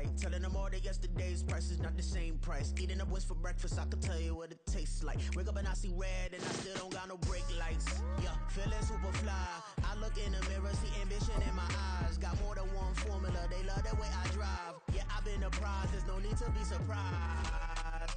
like. Telling them all that yesterday's price is not the same price. Eating up what's for breakfast, I can tell you what it tastes like. Wake up and I see red and I still don't got no brake lights. Yeah, feeling super fly. I look in the mirror, see ambition in my eyes. Got more than one formula, they love the way I drive. Yeah, I've been a prize, there's no need to be surprised.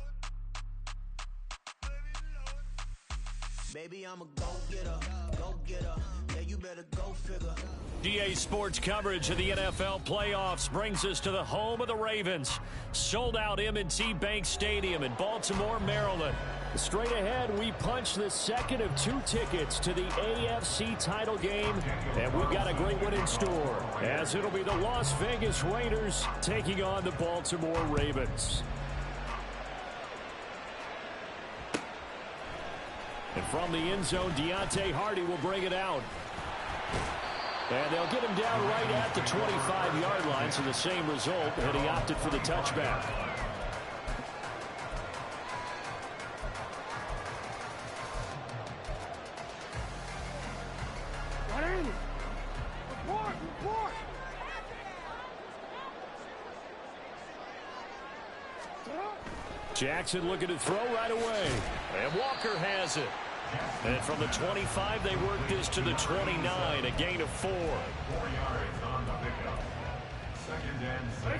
Baby, I'm a go-getter, go-getter. Yeah, you better go figure. DA Sports coverage of the NFL playoffs brings us to the home of the Ravens. Sold out M&T Bank Stadium in Baltimore, Maryland. Straight ahead, we punch the second of 2 tickets to the AFC title game, and we've got a great one in store, as it'll be the Las Vegas Raiders taking on the Baltimore Ravens. And from the end zone, Deontay Hardy will bring it out. And they'll get him down right at the 25-yard line, so the same result, and he opted for the touchback. Jackson looking to throw right away. And Walker has it. And from the 25, they work this to the 29, a gain of 4. 4 yards on the pickup.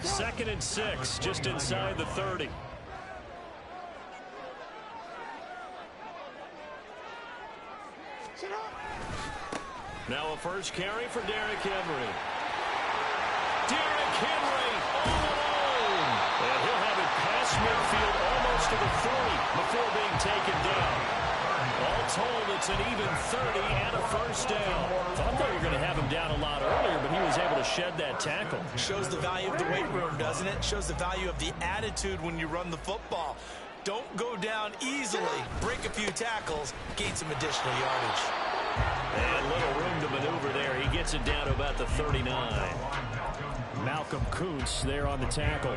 Second and 6, just inside the 30. Now a first carry for Derrick Henry. Derrick Henry all alone. And he'll have it past midfield almost to the 40 before being taken down. All told, it's an even 30 and a first down. Thought they were going to have him down a lot earlier, but he was able to shed that tackle. Shows the value of the weight room, doesn't it? Shows the value of the attitude when you run the football. Don't go down easily. Break a few tackles, gain some additional yardage. And little room to maneuver there. He gets it down to about the 39. Malcolm Kuntz there on the tackle.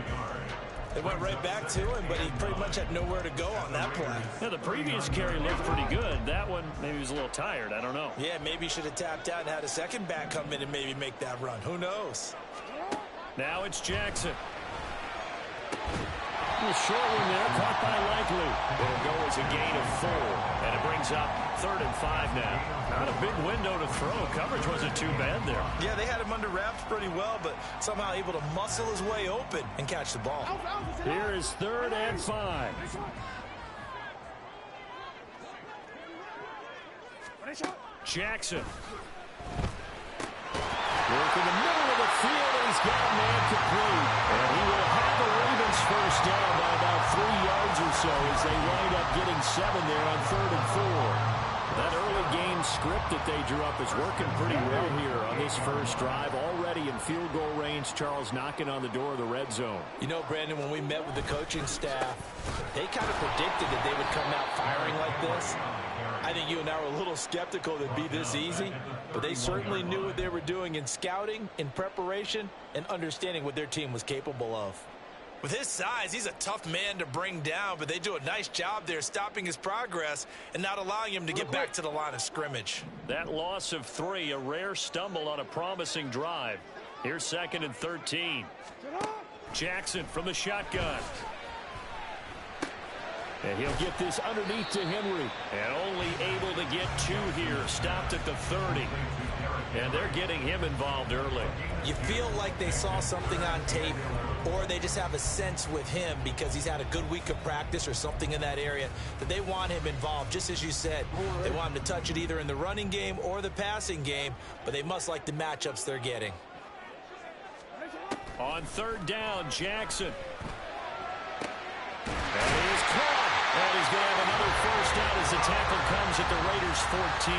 They went right back to him, but he pretty much had nowhere to go on that play. Yeah, the previous carry looked pretty good. That one, maybe he was a little tired. I don't know. Yeah, maybe he should have tapped out and had a second back come in and maybe make that run. Who knows? Now it's Jackson. A short one there, caught by Likely. It'll go as a gain of 4, and it brings up 3rd and 5 now. Not a big window to throw. Coverage wasn't too bad there. Yeah, they had him under wraps pretty well, but somehow able to muscle his way open and catch the ball. Here is 3rd and 5. Jackson. Work in the middle of the field, and he's got a man complete. And he will have the Ravens first down by about 3 yards or so as they wind up getting 7 there on 3rd and 4. That early game script that they drew up is working pretty well here on this first drive. Already in field goal range, Charles knocking on the door of the red zone. You know, Brandon, when we met with the coaching staff, they kind of predicted that they would come out firing like this. I think you and I were a little skeptical that it'd be this easy, but they certainly knew what they were doing in scouting, in preparation, and understanding what their team was capable of. With his size, he's a tough man to bring down, but they do a nice job there stopping his progress and not allowing him to get back to the line of scrimmage. That loss of 3, a rare stumble on a promising drive. Here's 2nd and 13. Jackson from the shotgun. And he'll get this underneath to Henry. And only able to get 2 here. Stopped at the 30. And they're getting him involved early. You feel like they saw something on tape, or they just have a sense with him because he's had a good week of practice or something in that area that they want him involved. Just as you said, they want him to touch it either in the running game or the passing game, but they must like the matchups they're getting. On 3rd down, Jackson. And he is caught. And he's going to have another first down as the tackle comes at the Raiders' 14.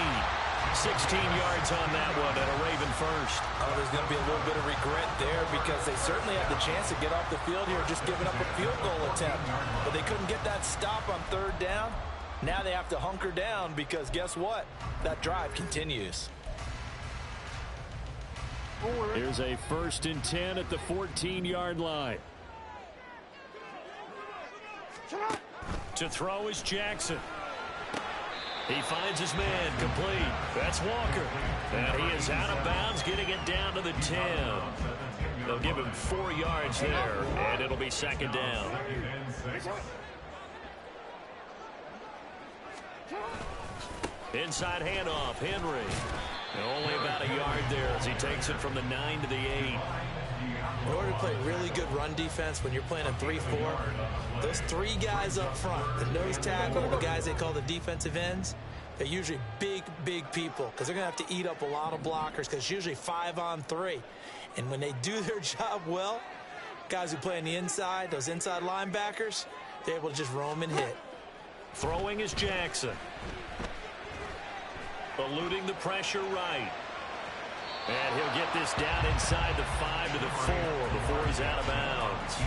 16 yards on that one and a Raven first. Oh, there's going to be a little bit of regret there because they certainly had the chance to get off the field here just giving up a field goal attempt. But they couldn't get that stop on 3rd down. Now they have to hunker down because guess what? That drive continues. Here's a 1st and 10 at the 14-yard line. To throw is Jackson. He finds his man complete. That's Walker. And he is out of bounds, getting it down to the 10. They'll give him 4 yards there, and it'll be second down. Inside handoff, Henry. And only about a yard there as he takes it from the 9 to the 8. In order to play really good run defense when you're playing a 3-4, those 3 guys up front, the nose tackle, the guys they call the defensive ends, they're usually big people because they're going to have to eat up a lot of blockers because it's usually 5-on-3. And when they do their job well, guys who play on the inside, those inside linebackers, they're able to just roam and hit. Throwing is Jackson. Eluding the pressure right. And he'll get this down inside the 5 to the 4 before he's out of bounds.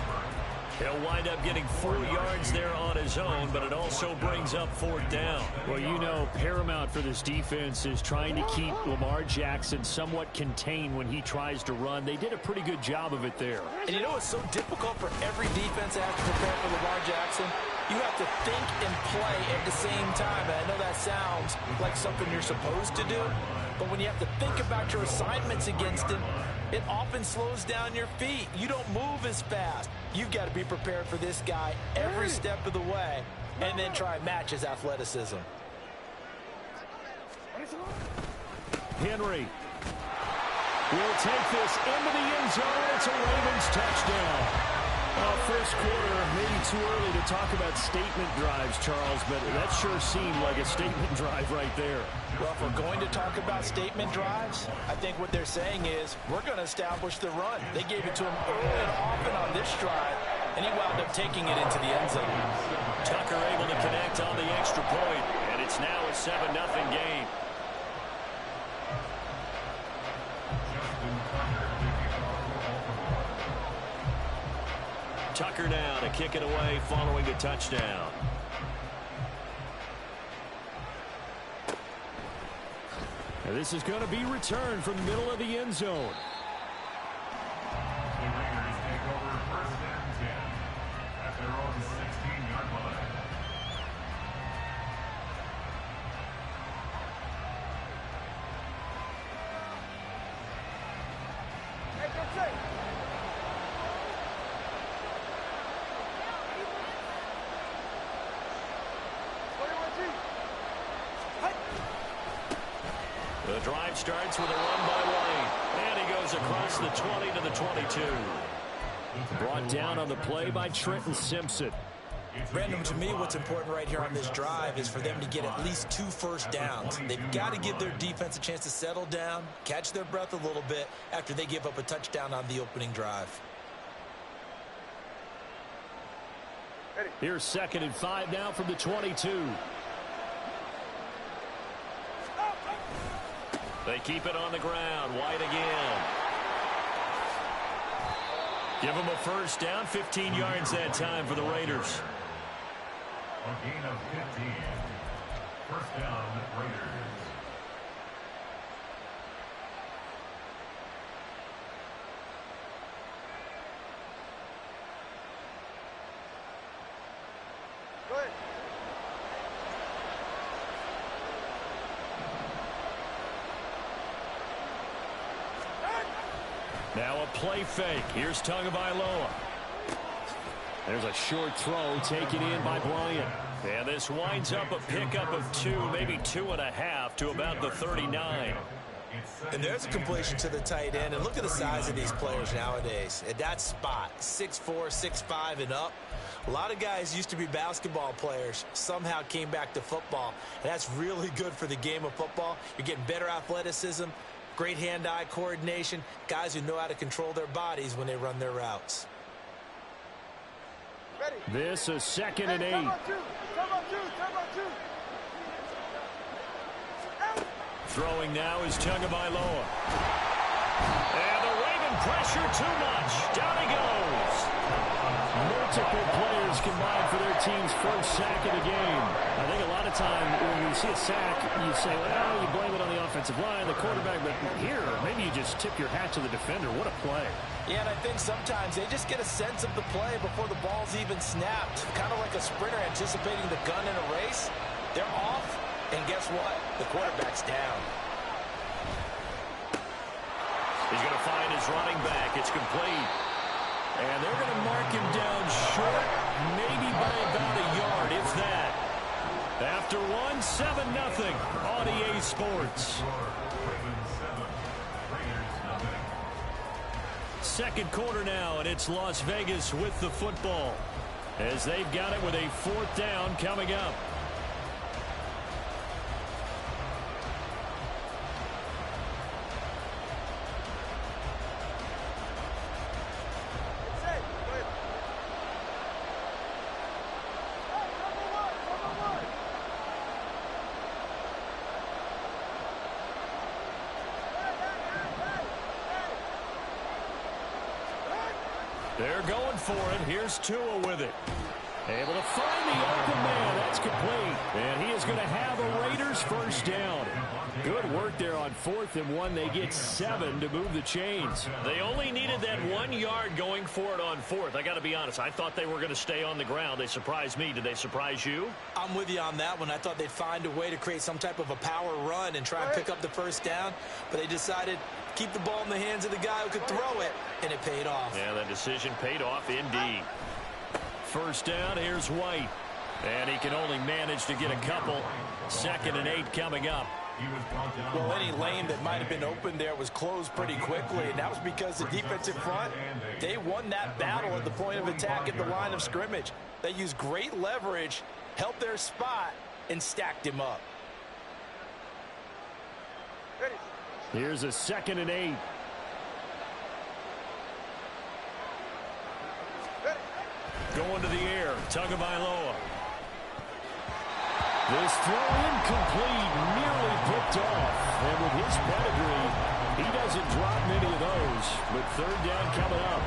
He'll wind up getting 4 yards there on his own, but it also brings up 4th down. Well, you know, paramount for this defense is trying to keep Lamar Jackson somewhat contained when he tries to run. They did a pretty good job of it there. And you know it's so difficult for every defense that has to prepare for Lamar Jackson? You have to think and play at the same time. And I know that sounds like something you're supposed to do, but when you have to think about your assignments against him, it often slows down your feet. You don't move as fast. You've got to be prepared for this guy every step of the way and then try and match his athleticism. Henry will take this into the end zone. It's a Ravens touchdown. First quarter, maybe too early to talk about statement drives, Charles, but that sure seemed like a statement drive right there. Well, if we're going to talk about statement drives, I think what they're saying is we're going to establish the run. They gave it to him early and often on this drive, and he wound up taking it into the end zone. Tucker able to connect on the extra point, and it's now a 7-0 game. Tucker now to kick it away following the touchdown. Now this is going to be returned from the middle of the end zone. The Raiders take over 1st and 10 at their own 16-yard line. The drive starts with a run by White, and he goes across the 20 to the 22. Brought down on the play by Trenton Simpson. Brandon, to me, what's important right here on this drive is for them to get at least 2 first downs. They've got to give their defense a chance to settle down, catch their breath a little bit after they give up a touchdown on the opening drive. Here's 2nd and 5 now from the 22. They keep it on the ground. White again. Give them a first down. 15 yards that time for the Raiders. A gain of 15. First down, Raiders. Go ahead. Now a play fake. Here's Tagovailoa. There's a short throw taken in by Bryant. And this winds up a pickup of 2, maybe 2.5 to about the 39. And there's a completion to the tight end. And look at the size of these players nowadays. At that spot, 6'4", 6'5", and up. A lot of guys used to be basketball players, somehow came back to football. And that's really good for the game of football. You're getting better athleticism, great hand-eye coordination, guys who know how to control their bodies when they run their routes. This is 2nd and 8. Throwing now is Tagovailoa. And the Raven pressure too much. Down he goes. Multiple players combined for their team's first sack of the game. I think a lot of time when you see a sack, you say, well, you blame it on the offensive line, the quarterback, but here, maybe you just tip your hat to the defender. What a play. Yeah, and I think sometimes they just get a sense of the play before the ball's even snapped. Kind of like a sprinter anticipating the gun in a race. They're off, And guess what? The quarterback's down. He's going to find his running back. It's complete. And they're going to mark him down short, maybe by about a yard, if that. After one, 7-0 on EA Sports. Second quarter now, and it's Las Vegas with the football, as they've got it with a 4th down coming up. They're going for it. Here's Tua with it. Able to find the open man. That's complete. And he is going to have a Raiders first down. Good work there on 4th and 1. They get 7 to move the chains. They only needed that 1 yard going for it on 4th. I got to be honest. I thought they were going to stay on the ground. They surprised me. Did they surprise you? I'm with you on that one. I thought they'd find a way to create some type of a power run and try and pick up the first down. But they decided keep the ball in the hands of the guy who could throw it, and it paid off. Yeah, that decision paid off indeed. First down, here's White. And he can only manage to get a couple. 2nd and 8 coming up. Well, any lane that might have been open there was closed pretty quickly, and that was because the defensive front, they won that battle at the point of attack at the line of scrimmage. They used great leverage, held their spot, and stacked him up. Here's a 2nd and 8. Going to the air, Tagovailoa. This throw incomplete, nearly picked off. And with his pedigree, he doesn't drop many of those. But 3rd down coming up.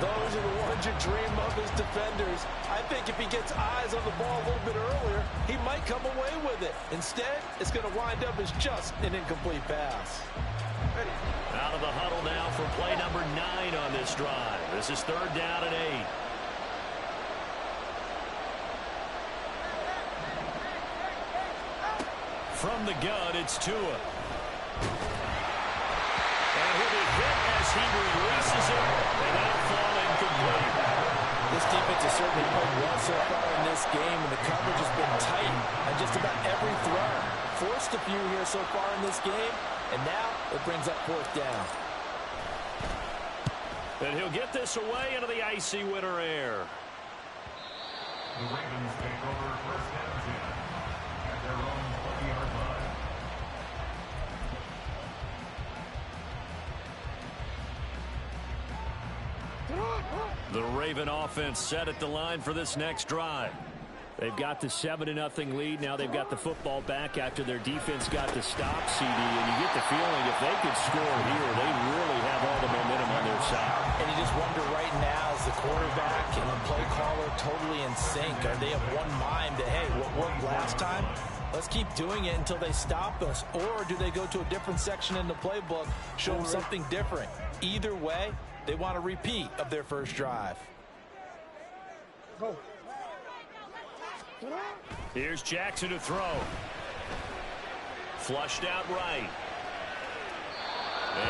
Those are the ones you dream of as defenders. I think if he gets eyes on the ball a little bit earlier, he might come away with it. Instead, it's going to wind up as just an incomplete pass. Out of the huddle now for play number 9 on this drive. This is 3rd down and 8. From the gun, it's Tua. And he'll be hit as he releases it, and that'll fall incomplete. This defense has certainly played well so far in this game, and the coverage has been tight on just about every throw. Forced a few here so far in this game, and now it brings up 4th down. And he'll get this away into the icy winter air. The Ravens take over 1st and 10 at their own 20-yard line. The Raven offense set at the line for this next drive. They've got the 7-0 lead. Now they've got the football back after their defense got the stop, CD. And you get the feeling if they could score here, they really have all the momentum on their side. And you just wonder right now, is the quarterback and the play caller totally in sync? Are they of one mind that, hey, what worked last time? Let's keep doing it until they stop us. Or do they go to a different section in the playbook, show them something different? Either way, they want a repeat of their first drive. Go. Here's Jackson to throw. Flushed out right.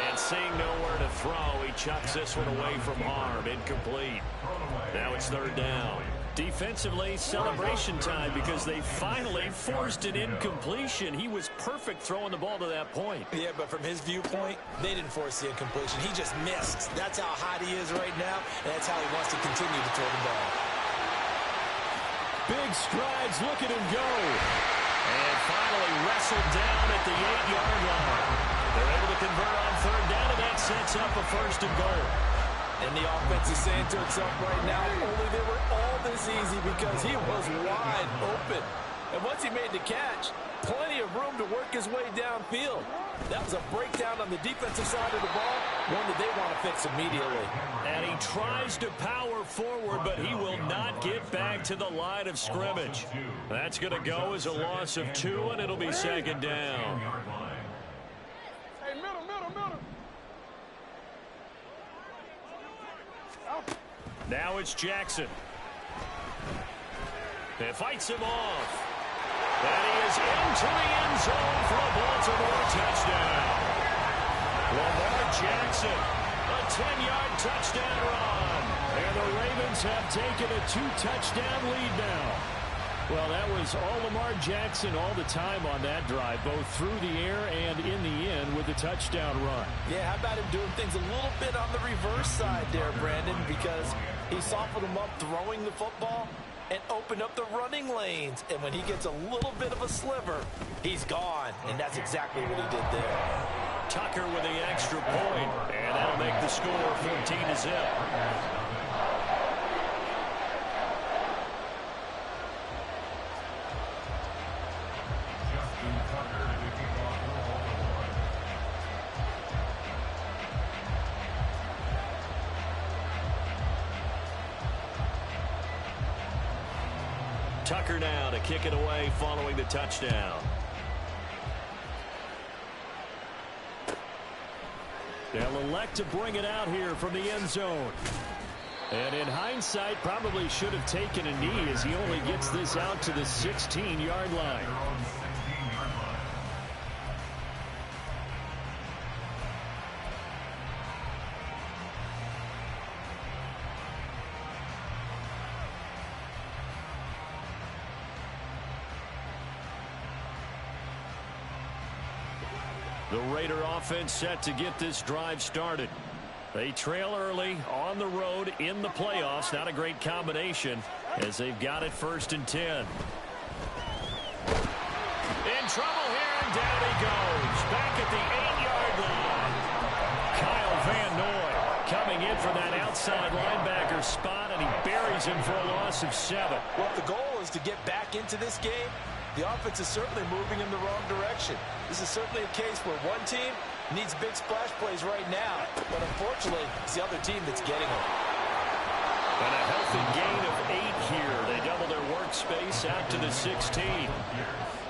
And seeing nowhere to throw, he chucks this one away from arm. Incomplete. Now it's 3rd down. Defensively, celebration time because they finally forced an incompletion. He was perfect throwing the ball to that point. Yeah, but from his viewpoint, they didn't force the incompletion. He just missed. That's how hot he is right now, and that's how he wants to continue to throw the ball. Big strides, look at him go. And finally wrestled down at the 8-yard line. They're able to convert on 3rd down, and that sets up a 1st and goal. And the offense is saying to itself right now, only they were all this easy because he was wide open. And once he made the catch, plenty of room to work his way downfield. That was a breakdown on the defensive side of the ball, one that they want to fix immediately. And he tries to power forward, but he will not get back to the line of scrimmage. That's going to go as a loss of 2, and it'll be 2nd down. Hey, middle. Now it's Jackson. And fights him off. And he is into the end zone for a Baltimore touchdown. Lamar Jackson, a 10-yard touchdown run. And the Ravens have taken a 2-touchdown lead now. Well, that was all Lamar Jackson all the time on that drive, both through the air and in the end with the touchdown run. Yeah, how about him doing things a little bit on the reverse side there, Brandon, because he softened him up throwing the football and opened up the running lanes. And when he gets a little bit of a sliver, he's gone. And that's exactly what he did there. Tucker with the extra point, and that'll make the score 14-0. Tucker now to kick it away following the touchdown. They'll elect to bring it out here from the end zone. And in hindsight, probably should have taken a knee as he only gets this out to the 16-yard line. The Raider offense set to get this drive started. They trail early on the road in the playoffs. Not a great combination as they've got it 1st and 10. In trouble here, and down he goes. Back at the 8-yard line. Kyle Van Noy coming in for that outside linebacker spot, and he buries him for a loss of 7. Well, if the goal is to get back into this game, the offense is certainly moving in the wrong direction. This is certainly a case where one team needs big splash plays right now, but unfortunately, it's the other team that's getting them. And a healthy gain of 8 here. They double their workspace out to the 16.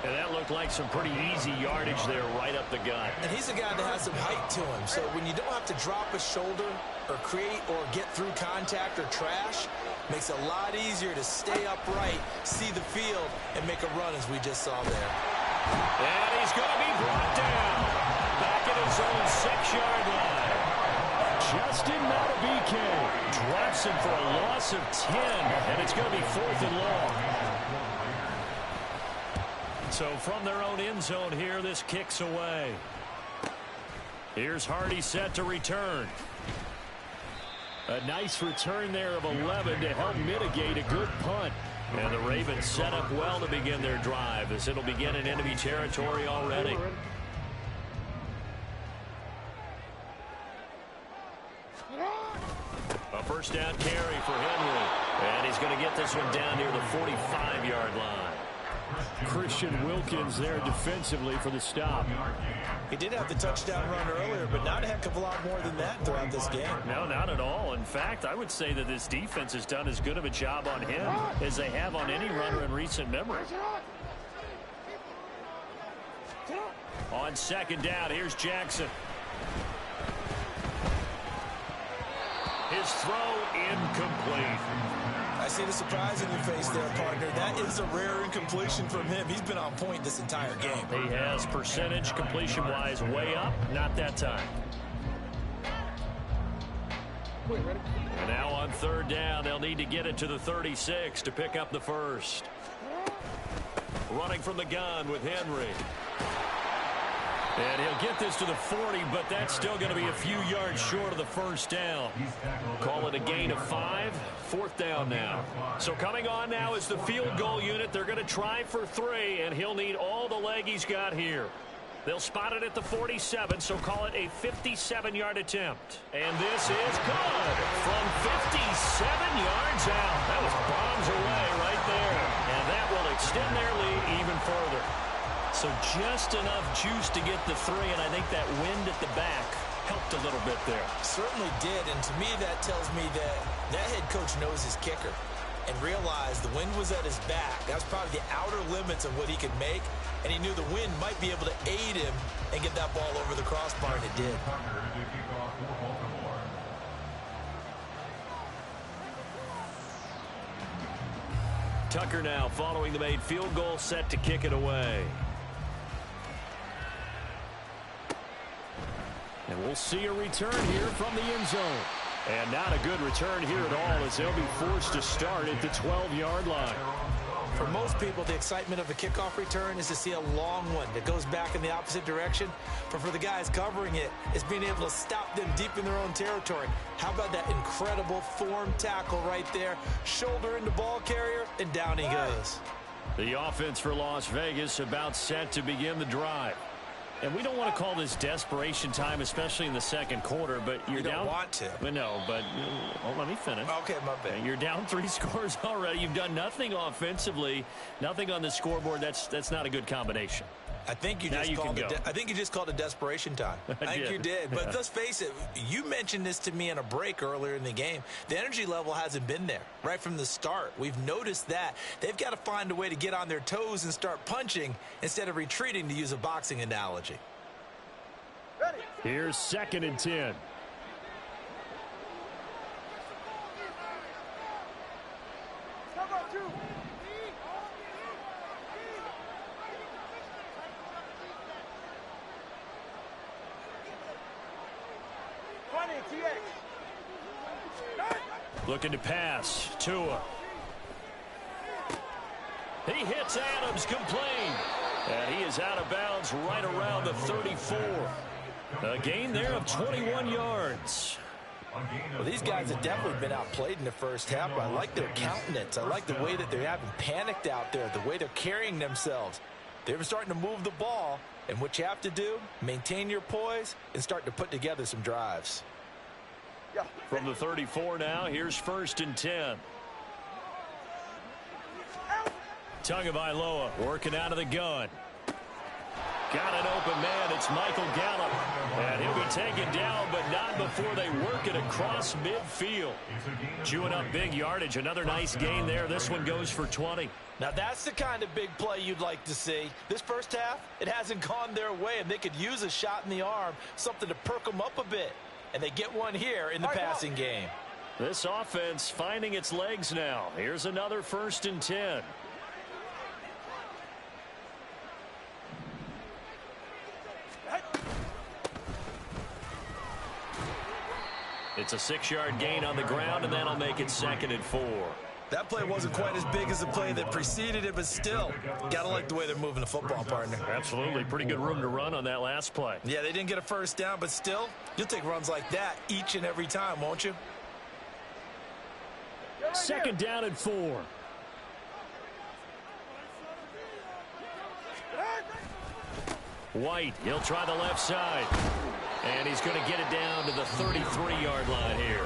And that looked like some pretty easy yardage there right up the gut. And he's a guy that has some height to him, so when you don't have to drop a shoulder or create or get through contact or trash, makes it a lot easier to stay upright, see the field, and make a run as we just saw there. And he's going to be brought down back at his own 6-yard line. Justin Madubuike drops him for a loss of 10, and it's going to be 4th and long. So from their own end zone here, this kicks away. Here's Hardy set to return. A nice return there of 11 to help mitigate a good punt. And the Ravens set up well to begin their drive as it'll begin in enemy territory already. A first down carry for Henry. And he's going to get this one down near the 45-yard line. Christian Wilkins there defensively for the stop. He did have the touchdown run earlier, but not a heck of a lot more than that throughout this game. No, not at all. In fact, I would say that this defense has done as good of a job on him as they have on any runner in recent memory. On 2nd down, here's Jackson. His throw incomplete. I see the surprise in your face there, partner. That is a rare incompletion from him. He's been on point this entire game. He has percentage completion-wise way up. Not that time. And now on 3rd down, they'll need to get it to the 36 to pick up the first. Running from the gun with Henry. And he'll get this to the 40, but that's still going to be a few yards short of the first down. Call it a gain of 5. 4th down now. So coming on now is the field goal unit. They're going to try for 3, and he'll need all the leg he's got here. They'll spot it at the 47, so call it a 57-yard attempt. And this is good from 57 yards out. That was bombs away right there. And that will extend their lead even further. So just enough juice to get the 3, and I think that wind at the back helped a little bit there. Certainly did, and to me that tells me that that head coach knows his kicker and realized the wind was at his back. That's probably the outer limits of what he could make, and he knew the wind might be able to aid him and get that ball over the crossbar, and it did. Tucker now following the made field goal, set to kick it away. And we'll see a return here from the end zone. And not a good return here at all, as they'll be forced to start at the 12-yard line. For most people, the excitement of a kickoff return is to see a long one that goes back in the opposite direction. But for the guys covering it, it's being able to stop them deep in their own territory. How about that incredible form tackle right there? Shoulder into ball carrier, and down he goes. The offense for Las Vegas about set to begin the drive. And we don't want to call this desperation time, especially in the second quarter, but you're down. You don't want to. Well, no, but let me finish. Okay, my bad. You're down 3 scores already. You've done nothing offensively, nothing on the scoreboard. That's not a good combination. I think you just called it desperation time. I think you did. But let's face it, you mentioned this to me in a break earlier in the game. The energy level hasn't been there right from the start. We've noticed that. They've got to find a way to get on their toes and start punching instead of retreating, to use a boxing analogy. Ready. Here's 2nd and 10. Come on, 2. Looking to pass. Tua. He hits Adams complete. And he is out of bounds right around the 34. A gain there of 21 yards. Well, these guys have definitely been outplayed in the first half, but I like their countenance. I like the way that they're having panicked out there, the way they're carrying themselves. They're starting to move the ball, and what you have to do, maintain your poise and start to put together some drives. From the 34 now, here's 1st and 10. Tagovailoa working out of the gun. Got an open man. It's Michael Gallup. And he'll be taken down, but not before they work it across midfield. Chewing up big yardage. Another nice gain there. This one goes for 20. Now that's the kind of big play you'd like to see. This first half, it hasn't gone their way, and they could use a shot in the arm, something to perk them up a bit. And they get one here in the passing game. This offense finding its legs now. Here's another 1st and 10. It's a 6-yard gain on the ground, and that'll make it 2nd and 4. That play wasn't quite as big as the play that preceded it, but still, gotta like the way they're moving the football, partner. Absolutely. Pretty good room to run on that last play. Yeah, they didn't get a first down, but still, you'll take runs like that each and every time, won't you? 2nd down and 4. White, he'll try the left side. And he's going to get it down to the 33-yard line here.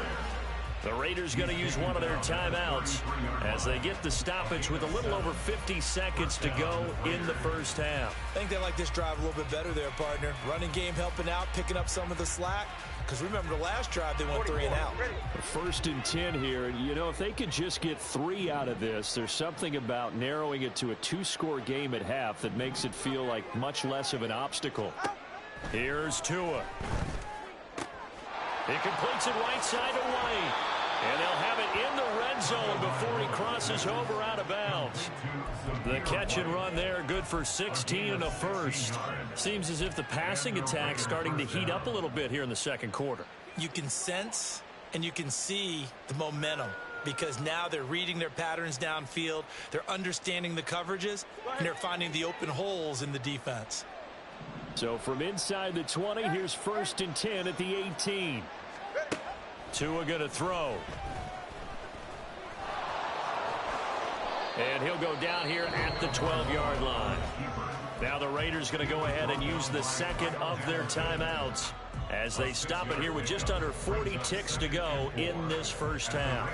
The Raiders going to use one of their timeouts as they get the stoppage with a little over 50 seconds to go in the first half. I think they like this drive a little bit better there, partner. Running game helping out, picking up some of the slack. Because remember the last drive, they went 3 and out. 1st and 10 here. And, you know, if they could just get 3 out of this, there's something about narrowing it to a 2-score game at half that makes it feel like much less of an obstacle. Here's Tua. He completes it right side to White. And they'll have it in the red zone before he crosses over out of bounds. The catch and run there, good for 16 and a first. Seems as if the passing attack's starting to heat up a little bit here in the second quarter. You can sense and you can see the momentum because now they're reading their patterns downfield. They're understanding the coverages, and they're finding the open holes in the defense. So from inside the 20, here's 1st and 10 at the 18. Tua going to throw. And he'll go down here at the 12-yard line. Now the Raiders going to go ahead and use the second of their timeouts as they stop it here with just under 40 ticks to go in this first half.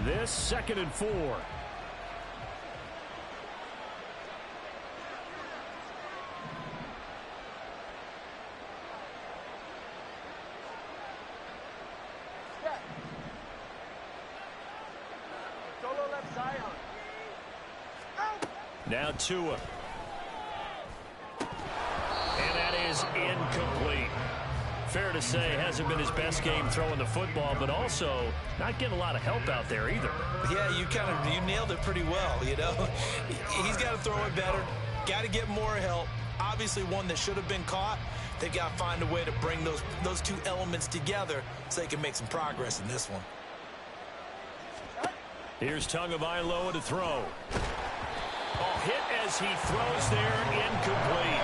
This 2nd and 4. Now Tua. And that is incomplete. fair to say hasn't been his best game throwing the football, but also not getting a lot of help out there either. Yeah, you nailed it pretty well, you know. He's got to throw it better, got to get more help. Obviously one that should have been caught. They've got to find a way to bring those two elements together so they can make some progress in this one. Here's Tagovailoa to throw. Oh, hit as he throws there, incomplete.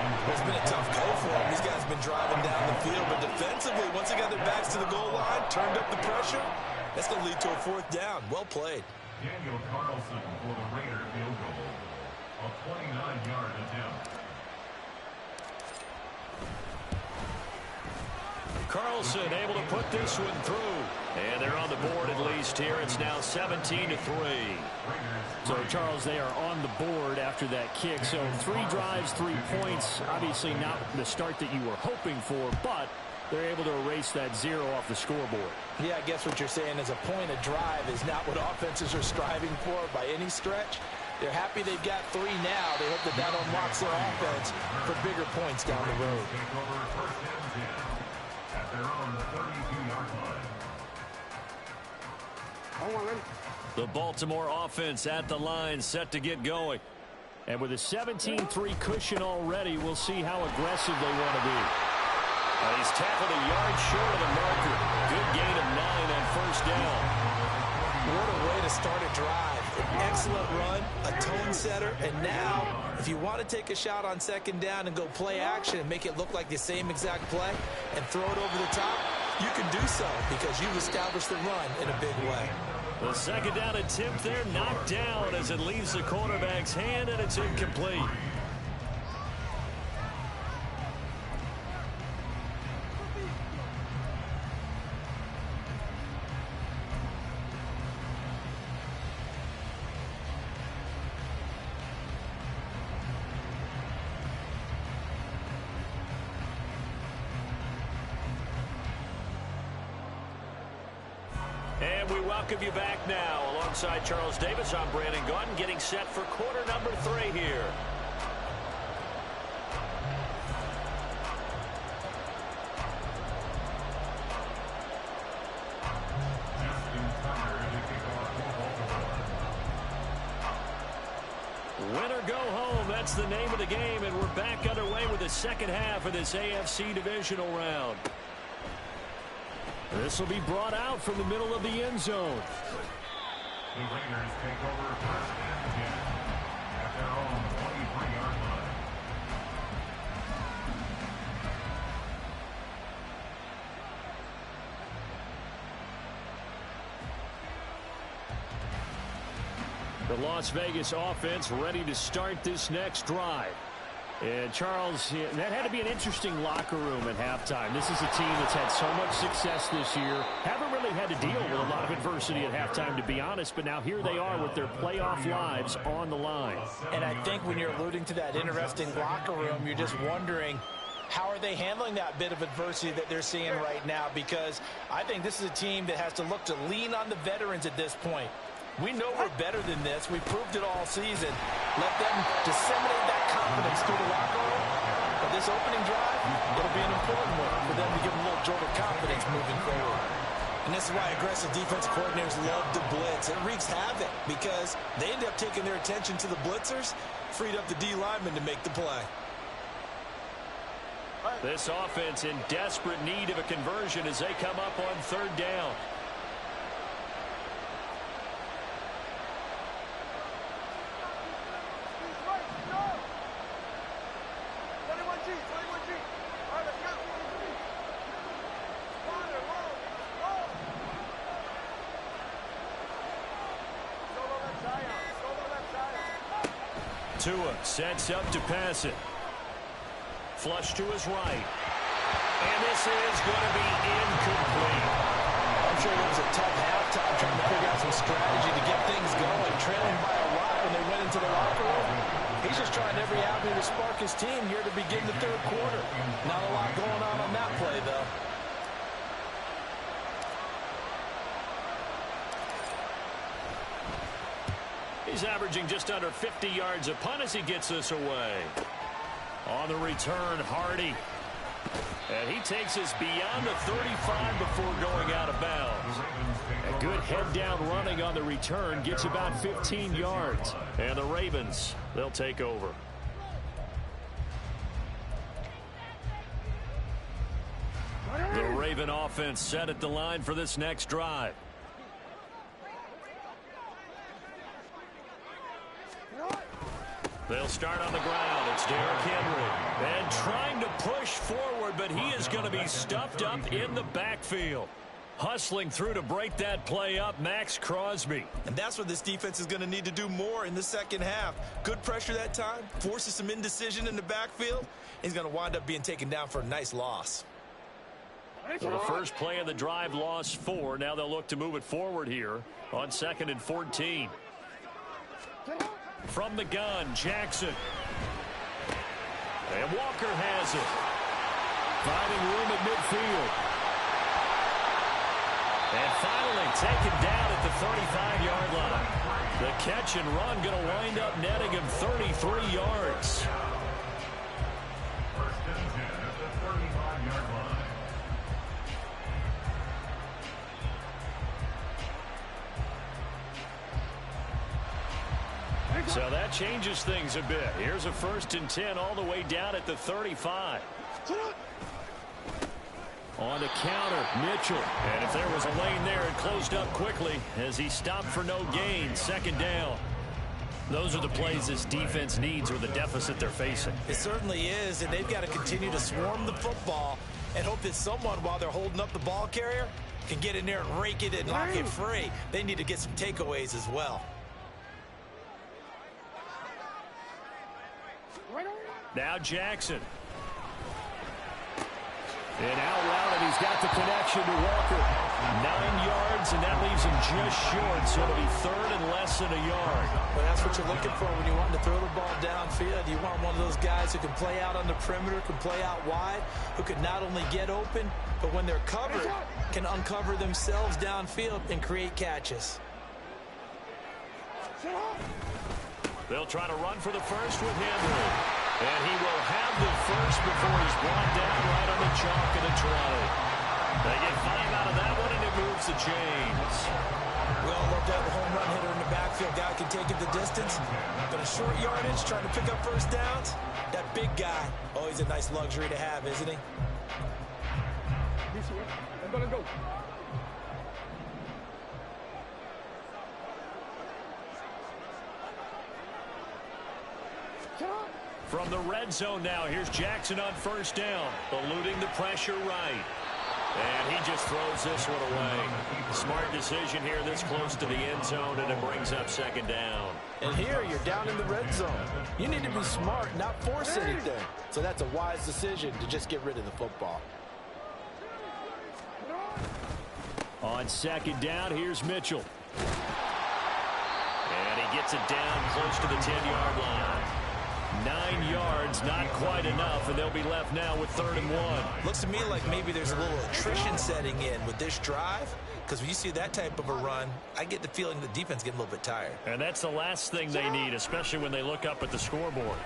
It's been a tough go for him. These guys have been driving down the field, but defensively, once they got their backs to the goal line, turned up the pressure, that's going to lead to a 4th down. Well played. Daniel Carlson for the Raider field goal. A 29-yard attempt. Carlson able to put this one through. And they're on the board at least here. It's now 17-3. So, Charles, they are on the board after that kick. So 3 drives, 3 points. Obviously not the start that you were hoping for, but they're able to erase that 0 off the scoreboard. Yeah, I guess what you're saying is a point of drive is not what offenses are striving for by any stretch. They're happy they've got 3 now. They hope that unlocks their offense for bigger points down the road. Take over first and 10 at their own 32-yard line. The Baltimore offense at the line, set to get going. And with a 17-3 cushion already, we'll see how aggressive they want to be. And he's tackled a yard short of the marker. Good gain of 9 on first down. What a way to start a drive. An excellent run, a tone setter, and now, if you want to take a shot on 2nd down and go play action and make it look like the same exact play and throw it over the top, you can do so because you've established the run in a big way. The 2nd down attempt there knocked down as it leaves the quarterback's hand, and it's incomplete. And we welcome you back now. Alongside Charles Davis, I'm Brandon Gaudin, getting set for quarter number 3 here. Win or go home, that's the name of the game, and we're back underway with the second half of this AFC divisional round. This will be brought out from the middle of the end zone. The Raiders take over first and 10 at their own 23-yard line. The Las Vegas offense ready to start this next drive. And, Charles, that had to be an interesting locker room at halftime. This is a team that's had so much success this year. Haven't really had to deal with a lot of adversity at halftime, to be honest. But now here they are with their playoff lives on the line. And I think when you're alluding to that interesting locker room, you're just wondering, how are they handling that bit of adversity that they're seeing right now? Because I think this is a team that has to look to lean on the veterans at this point. We know we're better than this. We proved it all season. Let them disseminate that confidence through the locker room. But this opening drive, it'll be an important one for them to give them a little jolt of confidence moving forward. And this is why aggressive defense coordinators love to blitz. It wreaks havoc because they end up taking their attention to the blitzers, freed up the D linemen to make the play. This offense in desperate need of a conversion as they come up on 3rd down. Tua sets up to pass it. Flush to his right. And this is going to be incomplete. I'm sure it was a tough halftime trying to figure out some strategy to get things going. Trailing by a lot when they went into the locker room. He's just trying every avenue to spark his team here to begin the 3rd quarter. Not a lot going on that play, though. He's averaging just under 50 yards a punt as he gets this away. On the return, Hardy. And he takes us beyond the 35 before going out of bounds. A good head-down running on the return gets about 15 yards. And the Ravens, they'll take over. The Raven offense set at the line for this next drive. They'll start on the ground. It's Derrick Henry. And trying to push forward, but he is going to be stuffed up in the backfield. Hustling through to break that play up, Maxx Crosby. And that's what this defense is going to need to do more in the second half. Good pressure that time, forces some indecision in the backfield. He's going to wind up being taken down for a nice loss. So the first play of the drive lost 4. Now they'll look to move it forward here on 2nd and 14. From the gun, Jackson. And Walker has it. Finding room at midfield. And finally taken down at the 35-yard line. The catch and run going to wind up netting him 33 yards. First and 10 at the 35-yard line. So that changes things a bit. Here's a 1st and 10 all the way down at the 35. On the counter, Mitchell. And if there was a lane there, it closed up quickly as he stopped for no gain. 2nd down. Those are the plays this defense needs with the deficit they're facing. It certainly is, and they've got to continue to swarm the football and hope that someone, while they're holding up the ball carrier, can get in there and rake it and lock it free. They need to get some takeaways as well. Now Jackson. And out route, and he's got the connection to Walker. 9 yards, and that leaves him just short, so it'll be 3rd and less than a yard. But that's what you're looking for when you want to throw the ball downfield. You want one of those guys who can play out on the perimeter, can play out wide, who can not only get open, but when they're covered, can uncover themselves downfield and create catches. They'll try to run for the first with Henry. And he will have the first before he's brought down right on the chalk of the 20. They get 5 out of that one, and it moves the chains. We all love to have a home run hitter in the backfield. Guy can take it the distance. But a short yardage, trying to pick up first downs, that big guy, always a nice luxury to have, isn't he? I'm gonna go. From the red zone now, here's Jackson on 1st down, eluding the pressure right. And he just throws this one away. Smart decision here this close to the end zone, and it brings up 2nd down. And here you're down in the red zone. You need to be smart, not force anything. So that's a wise decision to just get rid of the football. On 2nd down, here's Mitchell. And he gets it down close to the 10-yard line. 9 yards, not quite enough, and they'll be left now with 3rd and 1. Looks to me like maybe there's a little attrition setting in with this drive, because when you see that type of a run, I get the feeling the defense getting a little bit tired. And that's the last thing they need, especially when they look up at the scoreboard.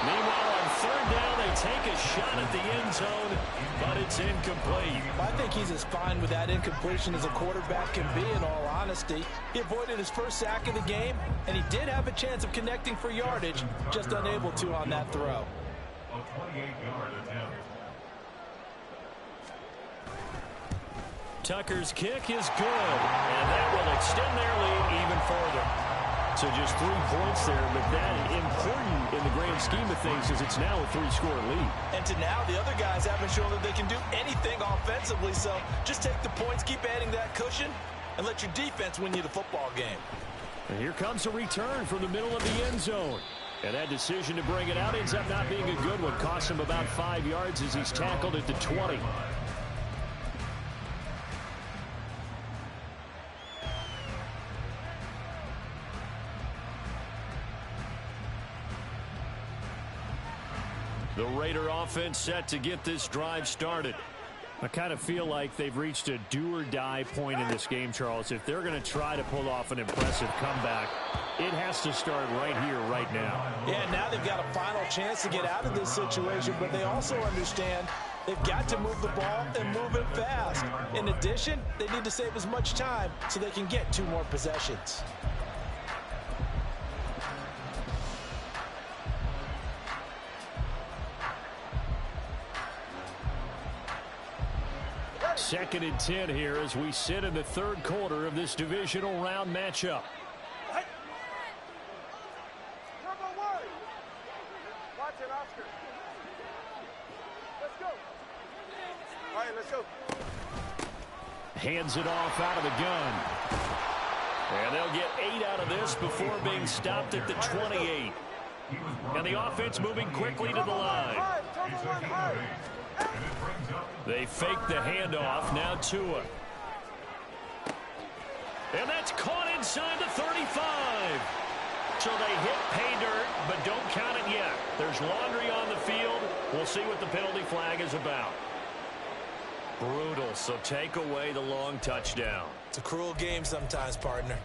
Meanwhile, on 3rd down, they take a shot at the end zone, but it's incomplete. I think he's as fine with that incompletion as a quarterback can be, in all honesty. He avoided his first sack of the game, and he did have a chance of connecting for yardage, just unable to on that throw. A 28-yard attempt. Tucker's kick is good, and that will extend their lead even further. So just 3 points there, but that important in the grand scheme of things is it's now a 3-score lead. And to now, the other guys haven't shown that they can do anything offensively, so just take the points, keep adding that cushion, and let your defense win you the football game. And here comes a return from the middle of the end zone. And that decision to bring it out ends up not being a good one. Costs him about 5 yards as he's tackled at the 20. The Raider offense set to get this drive started. I kind of feel like they've reached a do-or-die point in this game, Charles. If they're going to try to pull off an impressive comeback, it has to start right here, right now. Yeah, now they've got a final chance to get out of this situation, but they also understand they've got to move the ball and move it fast. In addition, they need to save as much time so they can get 2 more possessions. Second and 10 here as we sit in the third quarter of this divisional round matchup. Number 1. Watch it, Oscar. Let's go. All right, let's go. Hands it off out of the gun. And they'll get 8 out of this before being stopped at the 28. And the offense moving quickly to the line. They fake the handoff. Now Tua. And that's caught inside the 35. So they hit pay dirt, but don't count it yet. There's laundry on the field. We'll see what the penalty flag is about. Brutal, so take away the long touchdown. It's a cruel game sometimes, partner.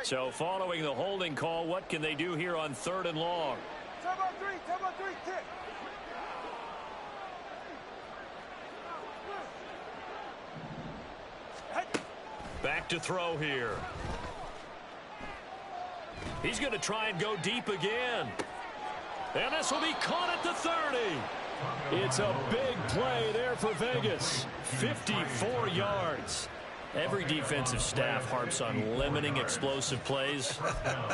So following the holding call, what can they do here on 3rd and long? Tempo 3, kick. Back to throw here. He's going to try and go deep again. And this will be caught at the 30. It's a big play there for Vegas. 54 yards. Every defensive staff harps on limiting explosive plays.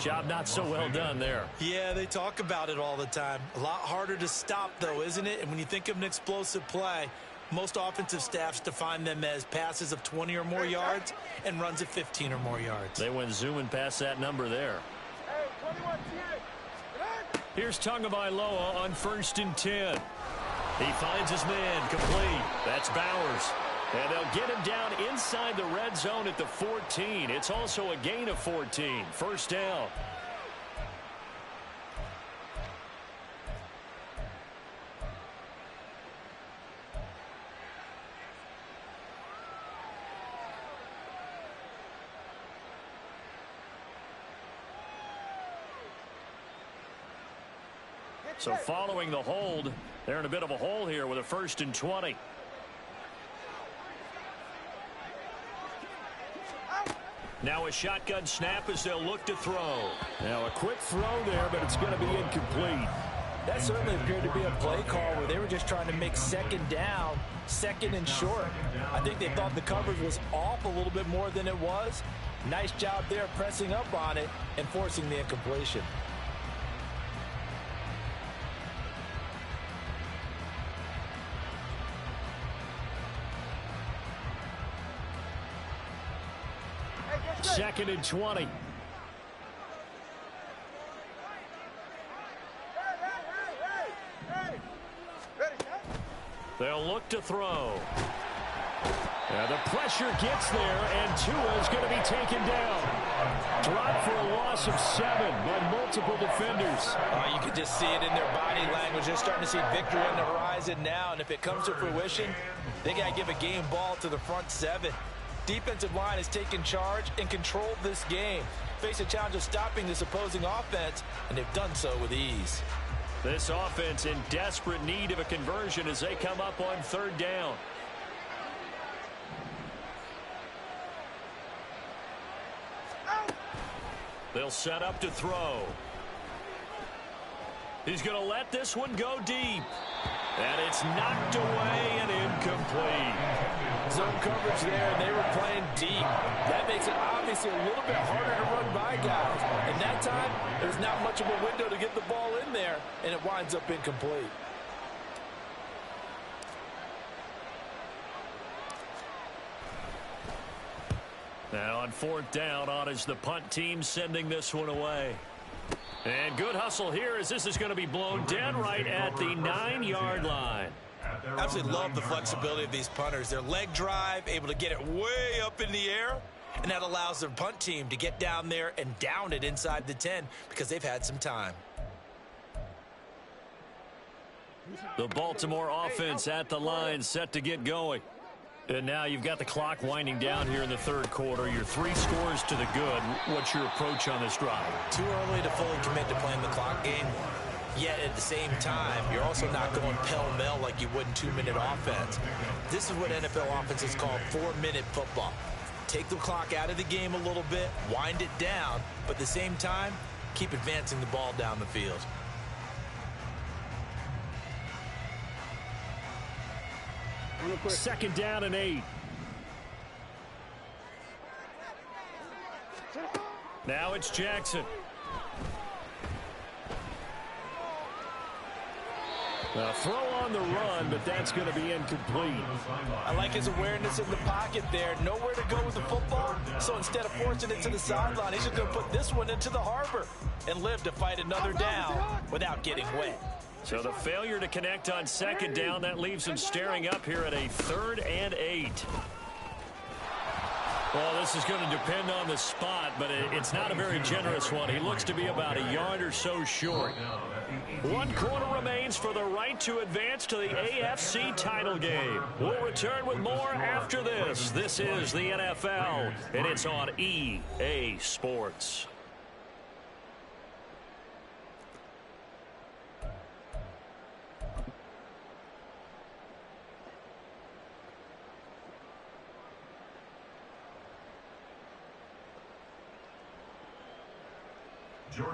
Job not so well done there. Yeah, they talk about it all the time. A lot harder to stop, though, isn't it? And when you think of an explosive play, most offensive staffs define them as passes of 20 or more yards and runs of 15 or more yards. They went zooming past that number there. Hey, 21, Here's Tagovailoa on 1st and 10. He finds his man complete. That's Bowers. And they'll get him down inside the red zone at the 14. It's also a gain of 14. First down. So following the hold, they're in a bit of a hole here with a 1st and 20. Now a shotgun snap as they'll look to throw. Now a quick throw there, but it's going to be incomplete. That certainly appeared to be a play call where they were just trying to make 2nd down, 2nd and short. I think they thought the coverage was off a little bit more than it was. Nice job there pressing up on it and forcing the incompletion. Second and 20. They'll look to throw. Now the pressure gets there, and Tua is going to be taken down. Dropped for a loss of 7 by multiple defenders. You can just see it in their body language. They're starting to see victory on the horizon now, and if it comes to fruition, they got to give a game ball to the front 7. Defensive line has taken charge and controlled this game. Face a challenge of stopping this opposing offense, and they've done so with ease. This offense in desperate need of a conversion as they come up on 3rd down. They'll set up to throw. He's going to let this one go deep. And it's knocked away and incomplete. Zone coverage there, and they were playing deep. That makes it obviously a little bit harder to run by guys. And that time, there's not much of a window to get the ball in there, and it winds up incomplete. Now on 4th down, on is the punt team sending this one away. And good hustle here as this is going to be blown dead right at the 9-yard line. Absolutely love the flexibility of these punters. Their leg drive, able to get it way up in the air, and that allows their punt team to get down there and down it inside the 10 because they've had some time. The Baltimore offense at the line, set to get going. And now you've got the clock winding down here in the 3rd quarter. You're 3 scores to the good. What's your approach on this drive? Too early to fully commit to playing the clock game. Yet at the same time, you're also not going pell-mell like you would in 2-minute offense. This is what NFL offenses call 4-minute football. Take the clock out of the game a little bit, wind it down, but at the same time, keep advancing the ball down the field. Second down and 8. Now it's Jackson. A throw on the run, but that's going to be incomplete. I like his awareness in the pocket there. Nowhere to go with the football. So instead of forcing it to the sideline, he's just going to put this one into the harbor and live to fight another down without getting wet. So the failure to connect on 2nd down, that leaves him staring up here at a 3rd and 8. Well, this is going to depend on the spot, but it's not a very generous one. He looks to be about a yard or so short. 1 quarter remains for the right to advance to the AFC title game. We'll return with more after this. This is the NFL, and it's on EA Sports.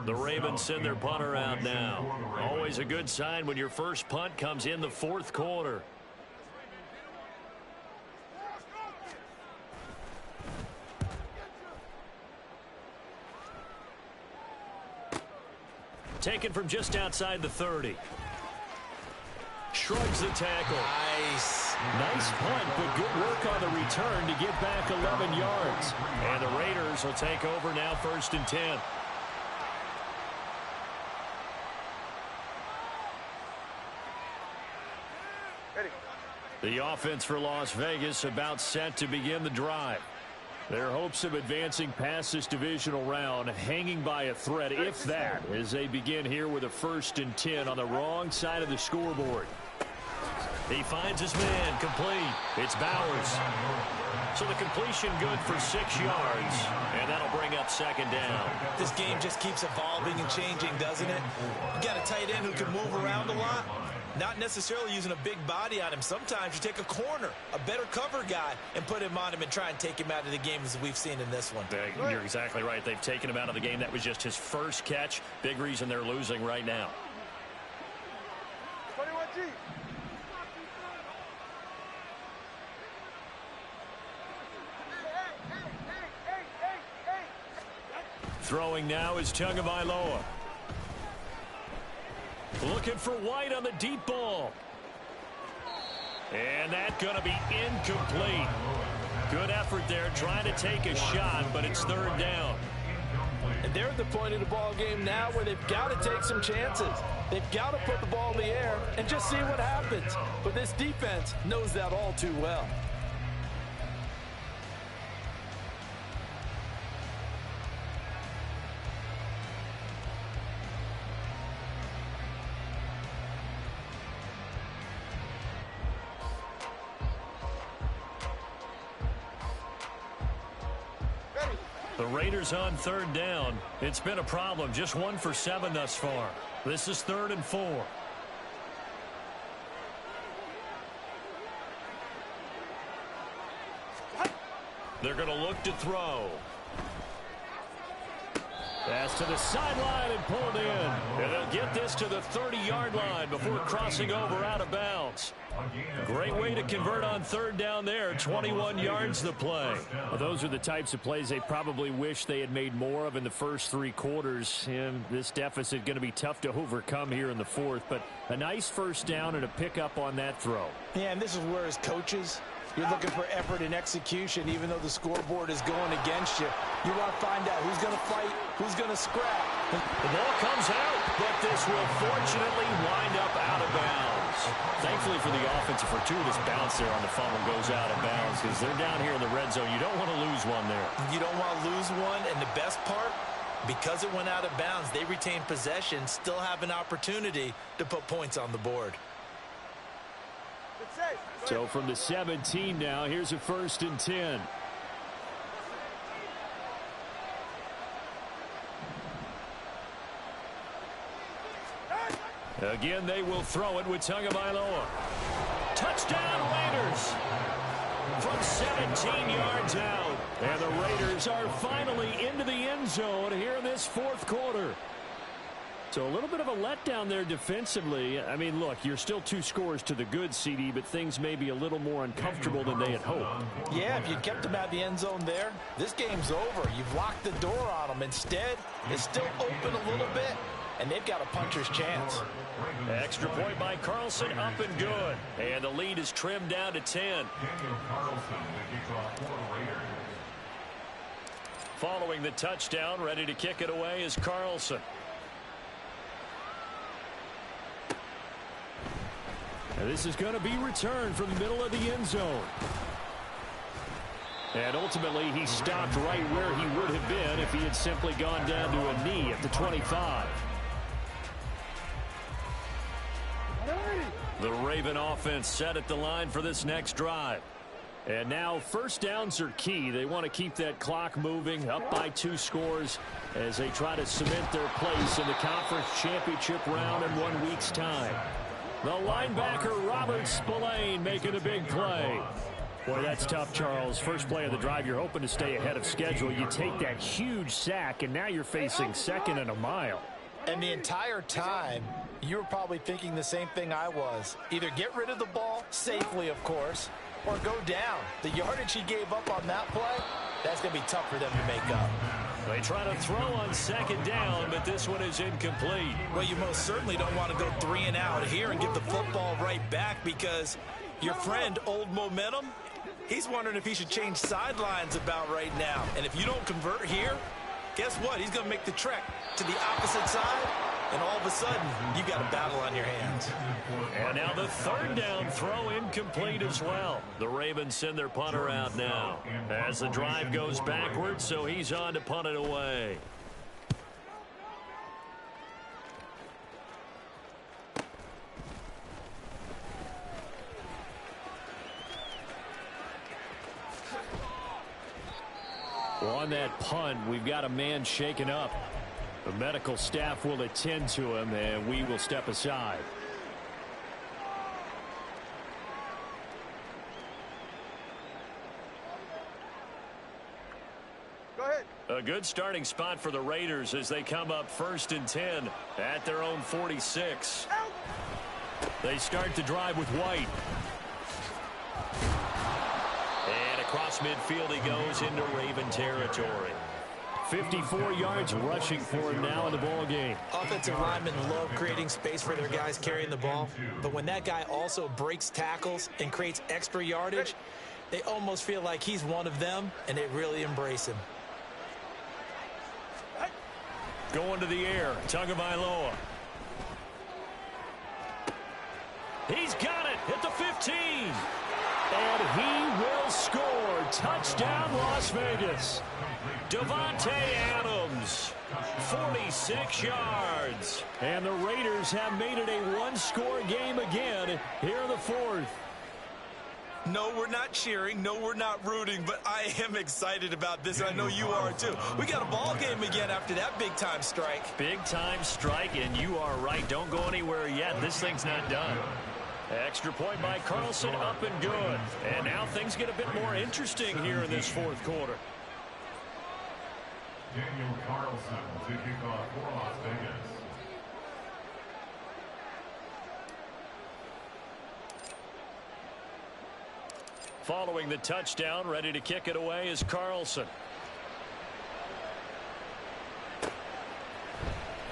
The Ravens send their punter out now. Always a good sign when your first punt comes in the 4th quarter. Taken from just outside the 30. Shrugs the tackle. Nice punt, but good work on the return to get back 11 yards. And the Raiders will take over now 1st and 10. The offense for Las Vegas about set to begin the drive. Their hopes of advancing past this divisional round hanging by a thread, if that, as they begin here with a 1st and 10 on the wrong side of the scoreboard. He finds his man, complete. It's Bowers. So the completion good for 6 yards, and that'll bring up 2nd down. This game just keeps evolving and changing, doesn't it? You got a tight end who can move around a lot. Not necessarily using a big body on him. Sometimes you take a corner, a better cover guy, and put him on him and try and take him out of the game as we've seen in this one. You're exactly right. They've taken him out of the game. That was just his first catch. Big reason they're losing right now. 21G. Throwing now is Tagovailoa. Looking for White on the deep ball. And that's going to be incomplete. Good effort there trying to take a shot, but it's 3rd down. And they're at the point of the ball game now where they've got to take some chances. They've got to put the ball in the air and just see what happens. But this defense knows that all too well. The Raiders on 3rd down. It's been a problem. Just 1 for 7 thus far. This is 3rd and 4. They're going to look to throw. Pass to the sideline and pulled in. And they'll get this to the 30-yard line before crossing over out of bounds. Great way to convert on 3rd down there. 21 yards the play. Well, those are the types of plays they probably wish they had made more of in the first 3 quarters. And this deficit going to be tough to overcome here in the 4th. But a nice first down and a pickup on that throw. Yeah, and this is where his coaches You're looking for effort and execution, even though the scoreboard is going against you. You want to find out who's going to fight, who's going to scrap. The ball comes out, but this will fortunately wind up out of bounds. Thankfully for the offense, a fortuitous bounce there on the fumble goes out of bounds because they're down here in the red zone. You don't want to lose one there. You don't want to lose one, and the best part, because it went out of bounds, they retain possession, still have an opportunity to put points on the board. So from the 17 now, here's a 1st and 10. Again, they will throw it with Tagovailoa. Touchdown, Raiders! From 17 yards out. And the Raiders are finally into the end zone here in this 4th quarter. So a little bit of a letdown there defensively. I mean, look, you're still 2 scores to the good, CD, but things may be a little more uncomfortable than they had hoped. Yeah, if you kept them out of the end zone there, this game's over. You've locked the door on them. Instead, it's still open a little bit, and they've got a puncher's chance. Extra point by Carlson, up and good. And the lead is trimmed down to 10. Daniel Carlson, the kickoff for the Raiders. Following the touchdown, ready to kick it away is Carlson. And this is going to be returned from the middle of the end zone. And ultimately, he stopped right where he would have been if he had simply gone down to a knee at the 25. The Raven offense set at the line for this next drive. And now 1st downs are key. They want to keep that clock moving, up by 2 scores as they try to cement their place in the conference championship round in 1 week's time. The linebacker, Robert Spillane, making a big play. Boy, that's tough, Charles. First play of the drive, you're hoping to stay ahead of schedule. You take that huge sack, and now you're facing 2nd and a mile. And the entire time, you were probably thinking the same thing I was. Either get rid of the ball, safely, of course, or go down. The yardage he gave up on that play, that's going to be tough for them to make up. They try to throw on 2nd down, but this one is incomplete. Well, you most certainly don't want to go 3 and out here and give the football right back because your friend, Old Momentum, he's wondering if he should change sidelines about right now. And if you don't convert here, guess what? He's going to make the trek to the opposite side, and all of a sudden, you've got a battle on your hands. And now the 3rd down throw incomplete as well. The Ravens send their punter out now as the drive goes backwards, so he's on to punt it away. Well, on that punt, we've got a man shaken up. The medical staff will attend to him, and we will step aside. Go ahead. A good starting spot for the Raiders as they come up 1st and 10 at their own 46. They start the drive with White. And across midfield he goes into Raven territory. 54 yards rushing for him now in the ball game. Offensive linemen love creating space for their guys carrying the ball, but when that guy also breaks tackles and creates extra yardage, they almost feel like he's one of them, and they really embrace him. Going to the air, Tagovailoa. He's got it at the 15. And he will score. Touchdown, Las Vegas. Davante Adams, 46 yards. And the Raiders have made it a 1-score game again here in the 4th. No, we're not cheering. No, we're not rooting, but I am excited about this, and I know you are too. We got a ball game again after that big-time strike. Big-time strike, and you are right. Don't go anywhere yet. This thing's not done. Extra point by Carlson, up and good. And now things get a bit more interesting here in this 4th quarter. Daniel Carlson to kick off for Las Vegas. Following the touchdown, ready to kick it away is Carlson.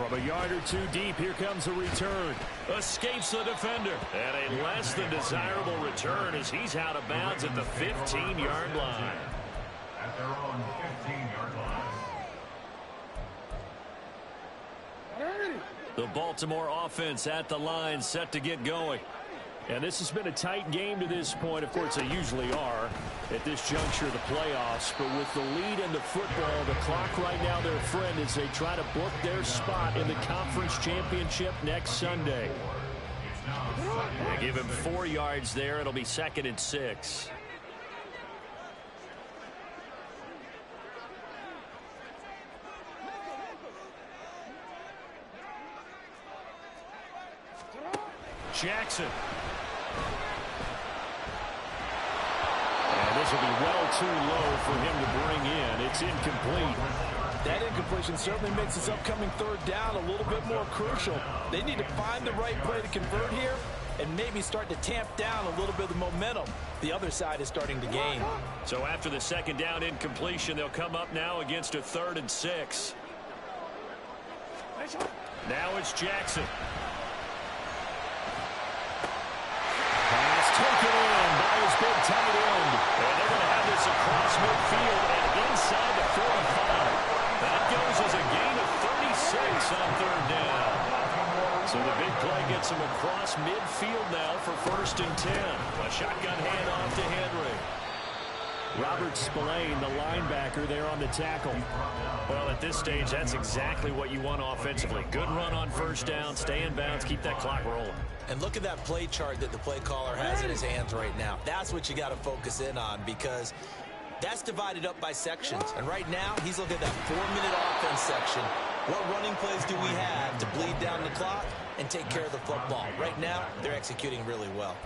From a yard or two deep, here comes a return. Escapes the defender. And a less than desirable return as he's out of bounds at the 15-yard line. At their own 15-yard line. The Baltimore offense at the line, set to get going. And this has been a tight game to this point. Of course, they usually are at this juncture of the playoffs. But with the lead in the football, the clock right now, their friend, as they try to book their spot in the conference championship next Sunday. They give him 4 yards there. It'll be 2nd and 6. Jackson. And this will be well too low for him to bring in. It's incomplete. That incompletion certainly makes this upcoming 3rd down a little bit more crucial. They need to find the right play to convert here and maybe start to tamp down a little bit of the momentum the other side is starting to gain. So after the 2nd down incompletion, they'll come up now against a 3rd and 6. Now it's Jackson. Taken in by his big tight end. And they're going to have this across midfield and inside the 45. That goes as a gain of 36 on 3rd down. So the big play gets him across midfield now for 1st and 10. A shotgun handoff to Henry. Robert Spillane, the linebacker, there on the tackle. Well, at this stage, that's exactly what you want offensively. Good run on 1st down, stay in bounds, keep that clock rolling. And look at that play chart that the play caller has in his hands right now. That's what you got to focus in on, because that's divided up by sections. And right now, he's looking at that 4-minute offense section. What running plays do we have to bleed down the clock and take care of the football? Right now, they're executing really well.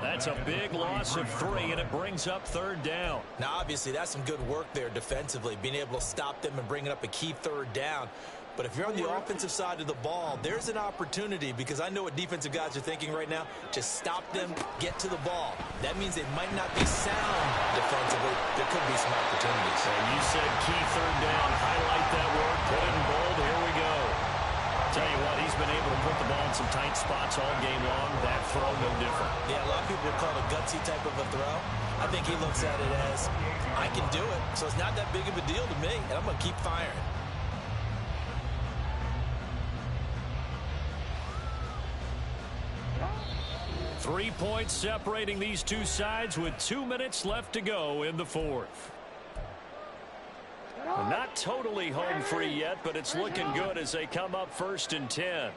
That's a big loss of 3, and it brings up 3rd down. Now, obviously, that's some good work there defensively, being able to stop them and bringing up a key 3rd down. But if you're on the offensive side of the ball, there's an opportunity, because I know what defensive guys are thinking right now. Just stop them, get to the ball. That means they might not be sound defensively. There could be some opportunities. And you said key 3rd down. Highlight that word. Put it in bold. Here we go. Tell you what, he's been able to put the ball in some tight spots all game long. That throw, no different. Yeah, a lot of people would call it a gutsy type of a throw. I think he looks at it as, I can do it, so it's not that big of a deal to me, and I'm going to keep firing. Three points separating these two sides with 2 minutes left to go in the 4th. Not totally home free yet, but it's looking good as they come up 1st and 10.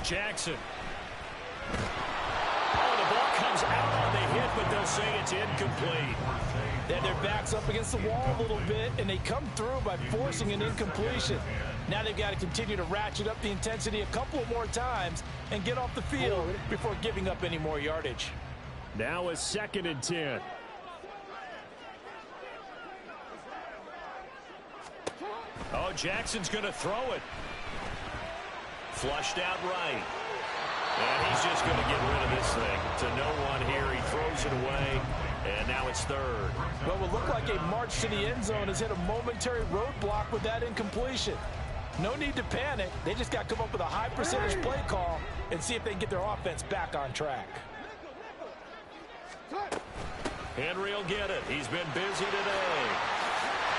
Jackson. Oh, the ball comes out on the hit, but they'll say it's incomplete. Then their back's up against the wall a little bit, and they come through by forcing an incompletion. Now they've got to continue to ratchet up the intensity a couple of more times and get off the field before giving up any more yardage. Now a 2nd and 10. Oh, Jackson's going to throw it. Flushed out right. And he's just going to get rid of this thing to no one here. He throws it away, and now it's 3rd. What would look like a march to the end zone has hit a momentary roadblock with that incompletion. No need to panic. They just got to come up with a high percentage play call and see if they can get their offense back on track. Henry will get it. He's been busy today.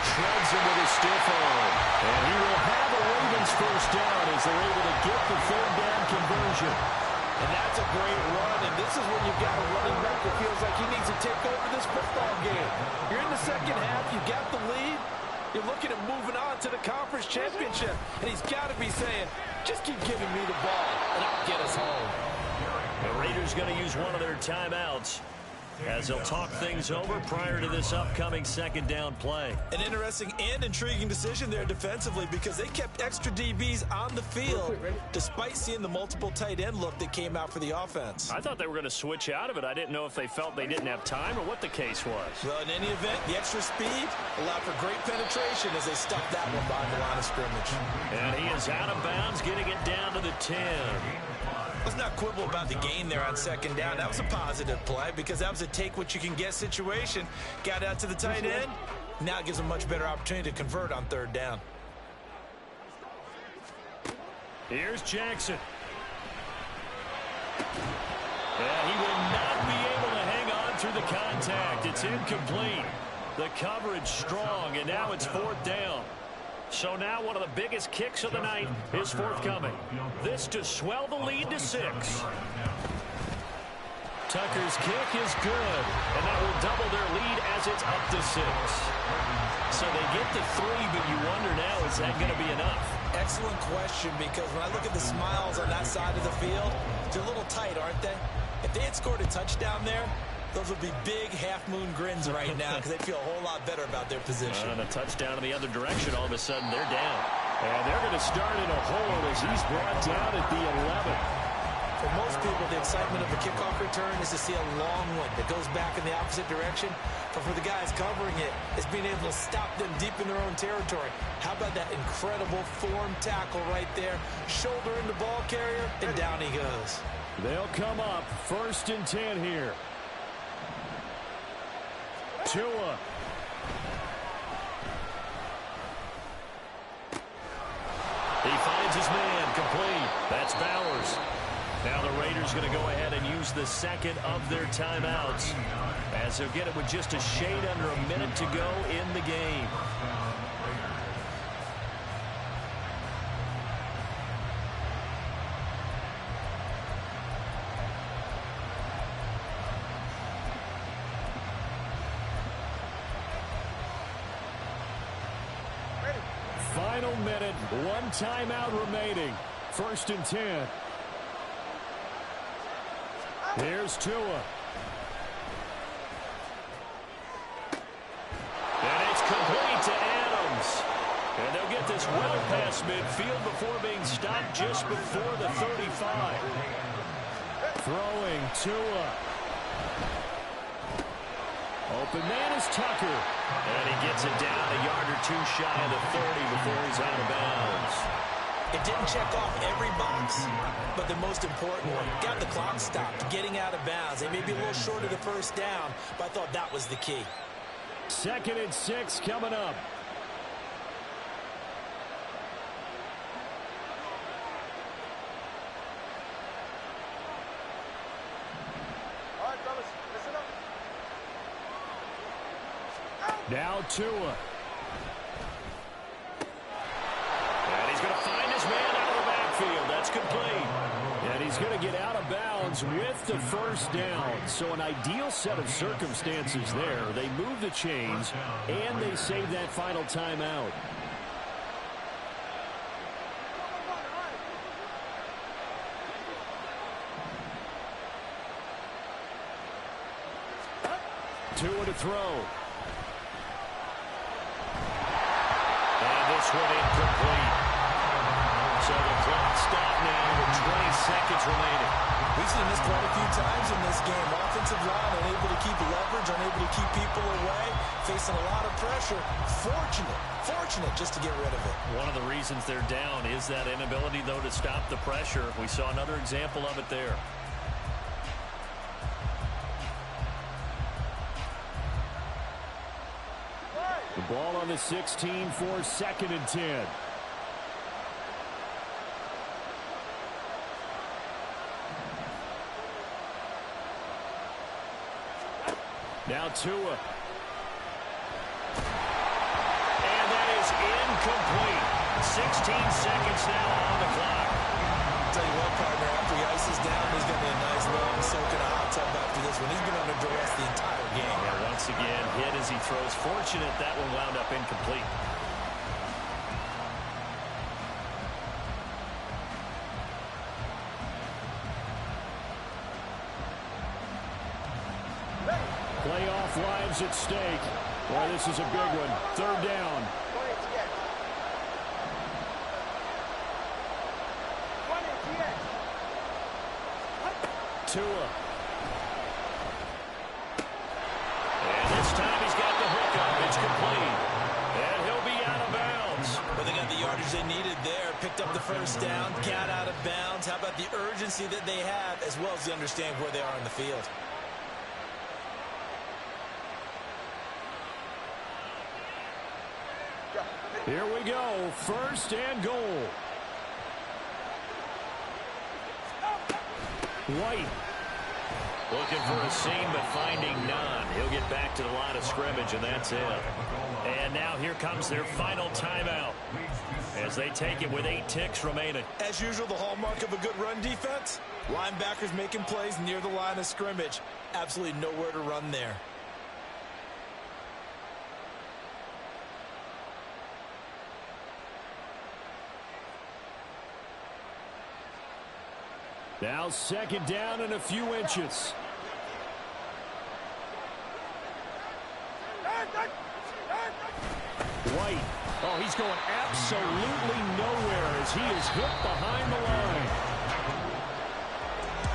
Shreds him with a stiff arm. And he will have a Ravens 1st down as they're able to get the 3rd down conversion. And that's a great run, and this is when you've got a running back that feels like he needs to take over this football game. You're in the 2nd half, you got the lead, you're looking at moving on to the conference championship, and he's got to be saying, just keep giving me the ball, and I'll get us home. The Raiders going to use one of their timeouts as they'll talk things over prior to this upcoming 2nd down play. An interesting and intriguing decision there defensively, because they kept extra DBs on the field despite seeing the multiple tight end look that came out for the offense. I thought they were going to switch out of it. I didn't know if they felt they didn't have time or what the case was. Well, in any event, the extra speed allowed for great penetration as they stuffed that one behind the line of scrimmage. And he is out of bounds, getting it down to the 10. Let's not quibble about the gain there on 2nd down. That was a positive play because that was a take-what-you-can-get situation. Got out to the tight end, Now it gives them a much better opportunity to convert on third down. Here's Jackson. And he will not be able to hang on through the contact. It's incomplete. The coverage strong, and now it's fourth down. So now one of the biggest kicks of the night is forthcoming. This to swell the lead to 6. Tucker's kick is good, and that will double their lead as it's up to 6. So they get to 3, but you wonder now, is that going to be enough? Excellent question, because when I look at the smiles on that side of the field, they're a little tight, aren't they? If they had scored a touchdown there, those would be big half-moon grins right now because they feel a whole lot better about their position. And a touchdown in the other direction, all of a sudden they're down. And they're going to start in a hole as he's brought down at the 11. For most people, the excitement of a kickoff return is to see a long one that goes back in the opposite direction. But for the guys covering it, it's being able to stop them deep in their own territory. How about that incredible form tackle right there? Shoulder in the ball carrier, and down he goes. They'll come up 1st and 10 here. Tua. He finds his man, complete. That's Bowers. Now the Raiders going to go ahead and use the second of their timeouts, as they'll get it with just a shade under a minute to go in the game. Final minute, 1 timeout remaining. 1st and 10. Here's Tua. And it's complete to Adams. And they'll get this well past midfield before being stopped just before the 35. Throwing Tua. Open man is Tucker. And he gets it down a yard or 2 shy of the 30 before he's out of bounds. It didn't check off every box, but the most important one, got the clock stopped, getting out of bounds. They may be a little short of the first down, but I thought that was the key. 2nd and 6 coming up. All right, fellas, listen up. Now Tua. And he's going to find his man out of the backfield. That's complete. And he's going to get out of bounds with the first down. So an ideal set of circumstances there. They move the chains, and they save that final timeout. Tua to throw. And this one incomplete. So the clock stopped now with 20 seconds remaining. We've seen this quite a few times in this game. Offensive line unable to keep leverage, unable to keep people away, facing a lot of pressure. Fortunate just to get rid of it. One of the reasons they're down is that inability, though, to stop the pressure. We saw another example of it there. The ball on the 16 for 2nd and 10. Now Tua. And that is incomplete. 16 seconds now on the clock. I'll tell you what, partner, after he ices down, there's going to be a nice long soak in a hot tub after this one. He's been under duress the entire game. Yeah, once again, hit as he throws. Fortunate that one wound up incomplete. Playoff lives at stake. Boy, this is a big one. 3rd down. Tua. And this time he's got the hook up. It's complete. And he'll be out of bounds. But they got the yardage they needed there. Picked up the first down. Got out of bounds. How about the urgency that they have, as well as the understand where they are in the field. Here we go. First and goal. White. Looking for a seam, but finding none. He'll get back to the line of scrimmage, and that's it. And now here comes their final timeout as they take it with 8 ticks remaining. As usual, the hallmark of a good run defense, linebackers making plays near the line of scrimmage. Absolutely nowhere to run there. Now second down and a few inches. White. Oh, he's going absolutely nowhere as he is hit behind the line.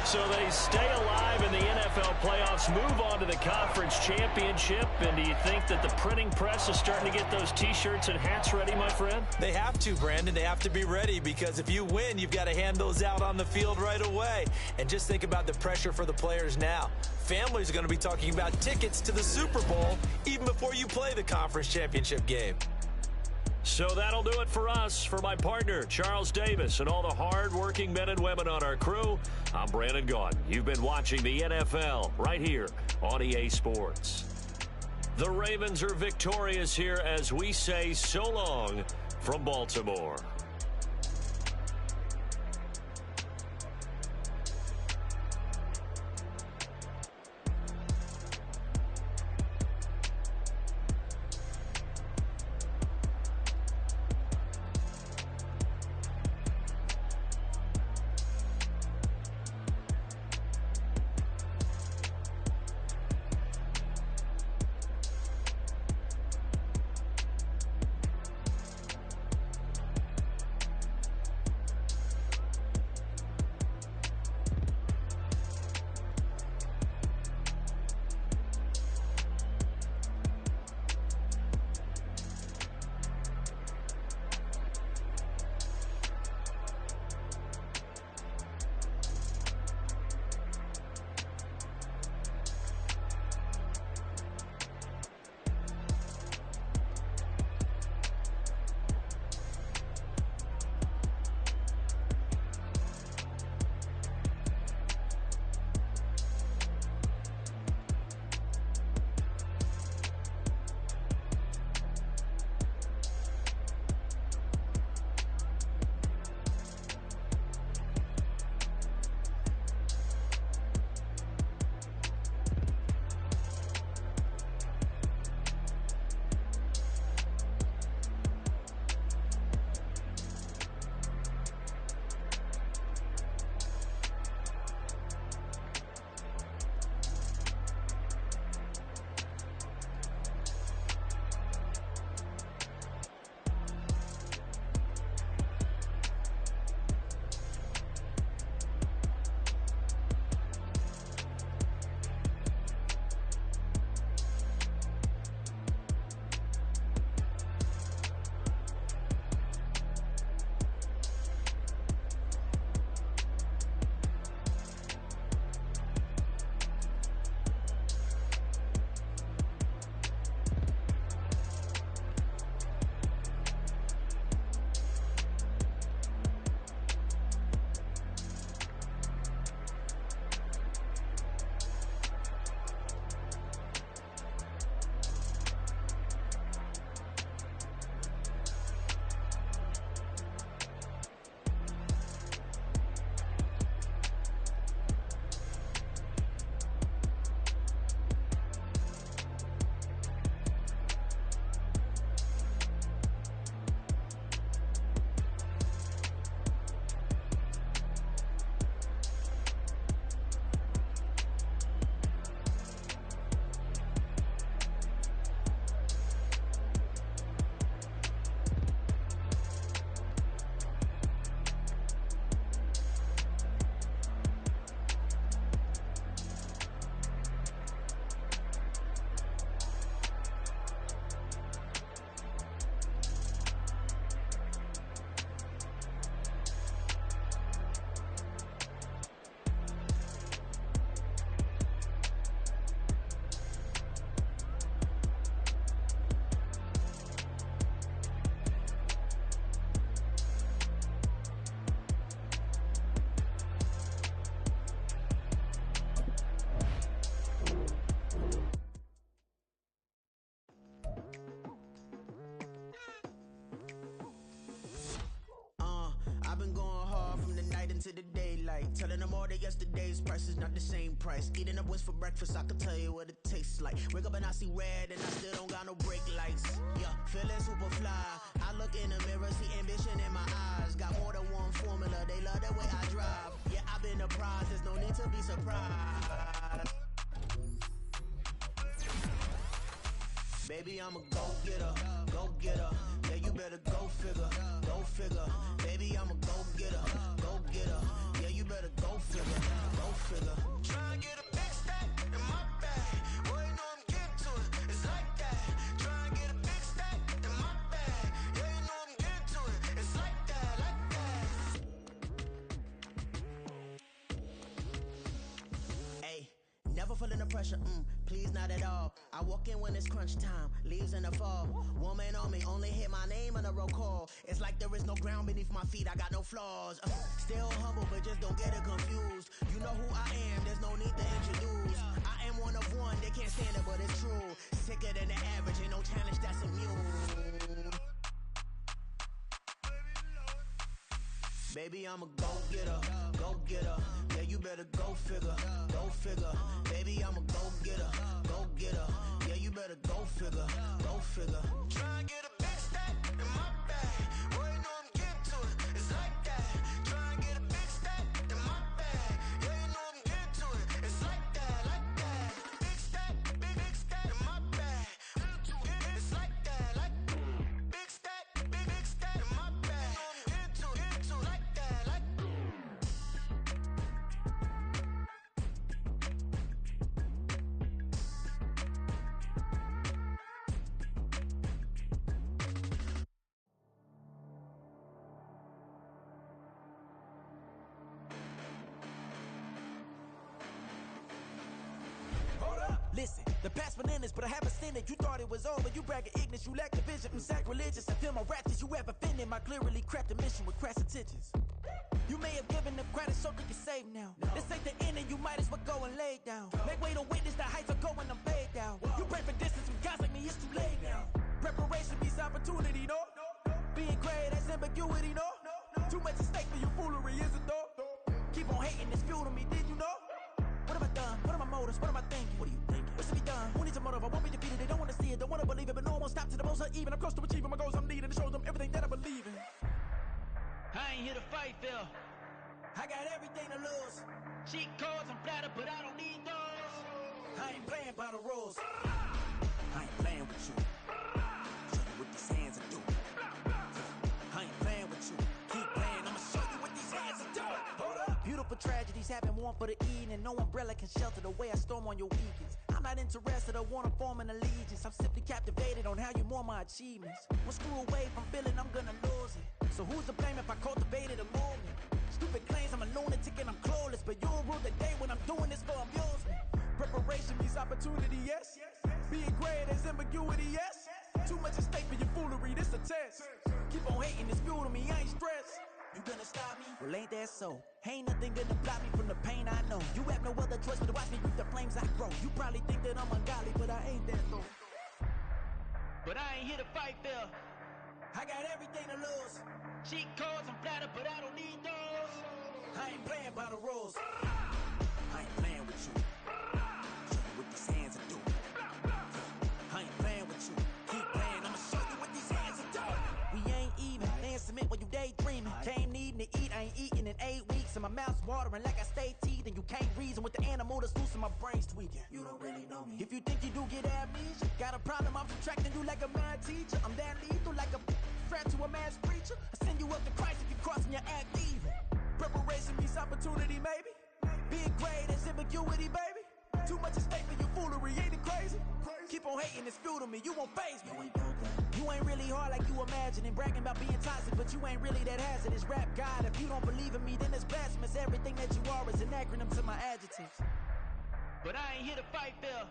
So they stay alive in the NFL playoffs, move on to the conference championship. And do you think that the printing press is starting to get those T-shirts and hats ready, my friend? They have to, Brandon. They have to be ready because if you win, you've got to hand those out on the field right away. And just think about the pressure for the players now. Families are going to be talking about tickets to the Super Bowl even before you play the conference championship game. So that'll do it for us. For my partner, Charles Davis, and all the hard-working men and women on our crew, I'm Brandon Gaudin. You've been watching the NFL right here on EA Sports. The Ravens are victorious here as we say so long from Baltimore. been going hard from the night into the daylight. Telling them all that yesterday's price is not the same price. Eating up what's for breakfast, I can tell you what it tastes like. Wake up and I see red and I still don't got no brake lights. Yeah, feeling super fly. I look in the mirror, see ambition in my eyes. Got more than one formula, they love the way I drive. Yeah, I've been a prize, there's no need to be surprised. Baby, I'm a go-getter, go-getter. Yeah, you better go figure, go figure. Baby, I'm a go-getter, go-getter. Yeah, you better go figure, go figure. Tryna get a big stack in my bag. Boy, you know I'm getting to it, it's like that. Tryna get a big stack in my bag. Yeah, you know I'm getting to it, it's like that, like that. Hey, never feeling the pressure, please not at all. I walk in when it's crunch time, leaves in the fall. Woman on me, only hit my name on a roll call. It's like there is no ground beneath my feet, I got no flaws. Still humble, but just don't get it confused. You know who I am, there's no need to introduce. I am one of one, they can't stand it, but it's true. Sicker than the average, ain't no challenge that's immune. Baby, I'm a go-getter, go-getter. Yeah, you better go figure, go figure. Baby, I'm a go-getter, go-getter. Yeah, you better go figure, go figure. Tryna get a big stack in my bag. Boy, you know I'm getting to it, it's like that. Tryna get a big stack in my bag. Yeah, you know I'm getting to it, it's like that, like that. Big stack, big stack in my bag. It's like that, like big stack in my bag. I'm getting to it, like that, like. Listen, the past bananas, but I haven't seen it. You thought it was over, you bragging ignorance, you lack the vision. I'm sacrilegious, I feel my ratchets, you have offended my clearly crafted mission with crass intentions. You may have given up credit so you can save now. This ain't the end and you might as well go and lay down. Make way to witness the heights are going, I'm paid down. You pray for distance with guys like me, it's too late now. Preparation means opportunity, no? Being great, that's ambiguity, no? Too much at stake for your foolery, is it though? Keep on hating, it's fuel to me, did you know? What have I done? What are my motives? What am I thinking? What are you thinking? What's to be done? Who needs a motive? I won't be defeated. They don't want to see it, don't want to believe it, but no one won't stop to the most even. I'm close to achieving my goals. I'm needing to show them everything that I believe in. I ain't here to fight, Phil. I got everything to lose. Cheat codes, I'm flattered, but I don't need those. I ain't playing by the rules. I ain't playing with you. Show you what these hands are doing. I ain't playing with you. Keep playing, I'ma show you what these hands are doing. Hold up. Beautiful tragedies happen, one for the eating, and no umbrella can shelter the way I storm on your weekends. I'm not interested, I wanna form an allegiance. I'm simply captivated on how you mourn my achievements. One screw away from feeling I'm gonna lose it. So who's to blame if I cultivated a movement? Stupid claims I'm a lunatic and I'm clueless, but you'll rule the day when I'm doing this for amusement. Preparation means opportunity, yes. Being great as ambiguity, yes. Too much at stake for your foolery, this a test. Keep on hating, it's fuel to me, I ain't stressed. You gonna stop me? Well, ain't that so? Ain't nothing gonna block me from the pain I know. You have no other choice but to watch me reap the flames I grow. You probably think that I'm ungodly, but I ain't that though. But I ain't here to fight, Phil. I got everything to lose. Cheat codes, I'm flattered, but I don't need those. I ain't playing by the rules. I ain't playing with you. Show you what these hands are doing. I ain't playing with you. Keep playing, I'ma show you what these hands are doing. We ain't even. Laying cement when you daydreaming. Came needing to eat, I ain't eating in 8 weeks. And my mouth's watering like I stay teething. You can't reason with the animal that's loose and my brain's tweaking. You don't really know me. If you think you do get amnesia, got a problem, I'm subtracting you like a mad teacher. I'm that lethal like a threat to a mass preacher. I send you up to Christ if you crossing your act evil. Preparation means opportunity, maybe. Being great is ambiguity, baby. Too much at stake for your foolery, ain't it crazy? Keep on hating, it's fuel to me, you won't faze me. You ain't really hard like you imagine and bragging about being toxic, but you ain't really that hazardous. Rap God, if you don't believe in me, then it's blasphemous. Everything that you are is an acronym to my adjectives. But I ain't here to fight, Phil.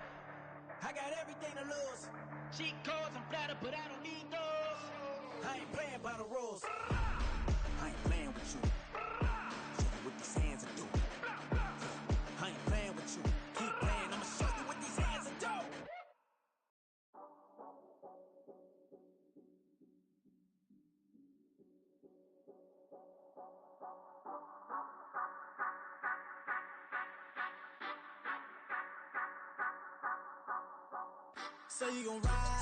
I got everything to lose. Cheat codes, I'm flattered, but I don't need those. I ain't playing by the rules. I ain't playing with you. Show you what these hands are doing. I ain't playing with you. Keep playing, I'ma show you what these hands are doing. Say you gon' ride,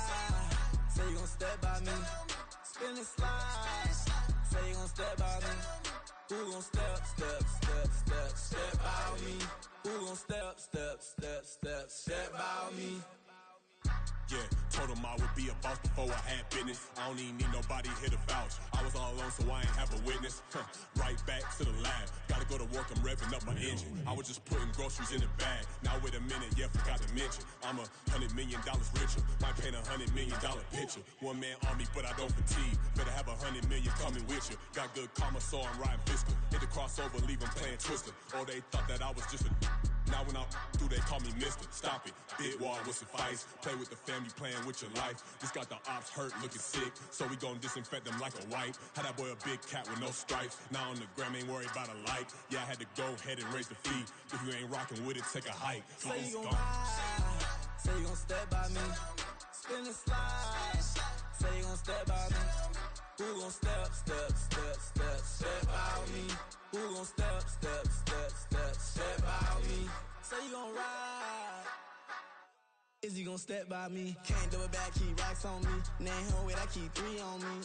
say you gon' step by me. Spin and slide, say you gon' step by me. Who gon' step by me? Who gon' step by me? Yeah, told him I would be a boss before I had business. I don't even need nobody here to vouch. I was all alone, so I ain't have a witness. Right back to the lab. Gotta go to work, I'm revving up my engine. I was just putting groceries in the bag. Now wait a minute, yeah, forgot to mention. I'm $100 million richer. Might paint $100 million picture. One man army, but I don't fatigue. Better have 100 million coming with you. Got good karma, so I'm riding fiscal. Hit the crossover, leave them playing Twister. Oh, they thought that I was just a... Now when I'm through, they call me Mister. Stop it, big wall would suffice. Play with the family, playing with your life. This got the ops hurt, looking sick. So we gon' disinfect them like a wipe. Had that boy a big cat with no stripes. Now on the gram, ain't worried about a light. Yeah, I had to go ahead and raise the fee. If you ain't rocking with it, take a hike. Say you gon' ride, say you gon' step by me. Spin and slide, say you gon' step by me. Who gon' step by me? Who gon' step by me? Say you gon' ride, is he gon' step by me? Can't do it back, keep racks on me. Name home with, I keep 3 on me.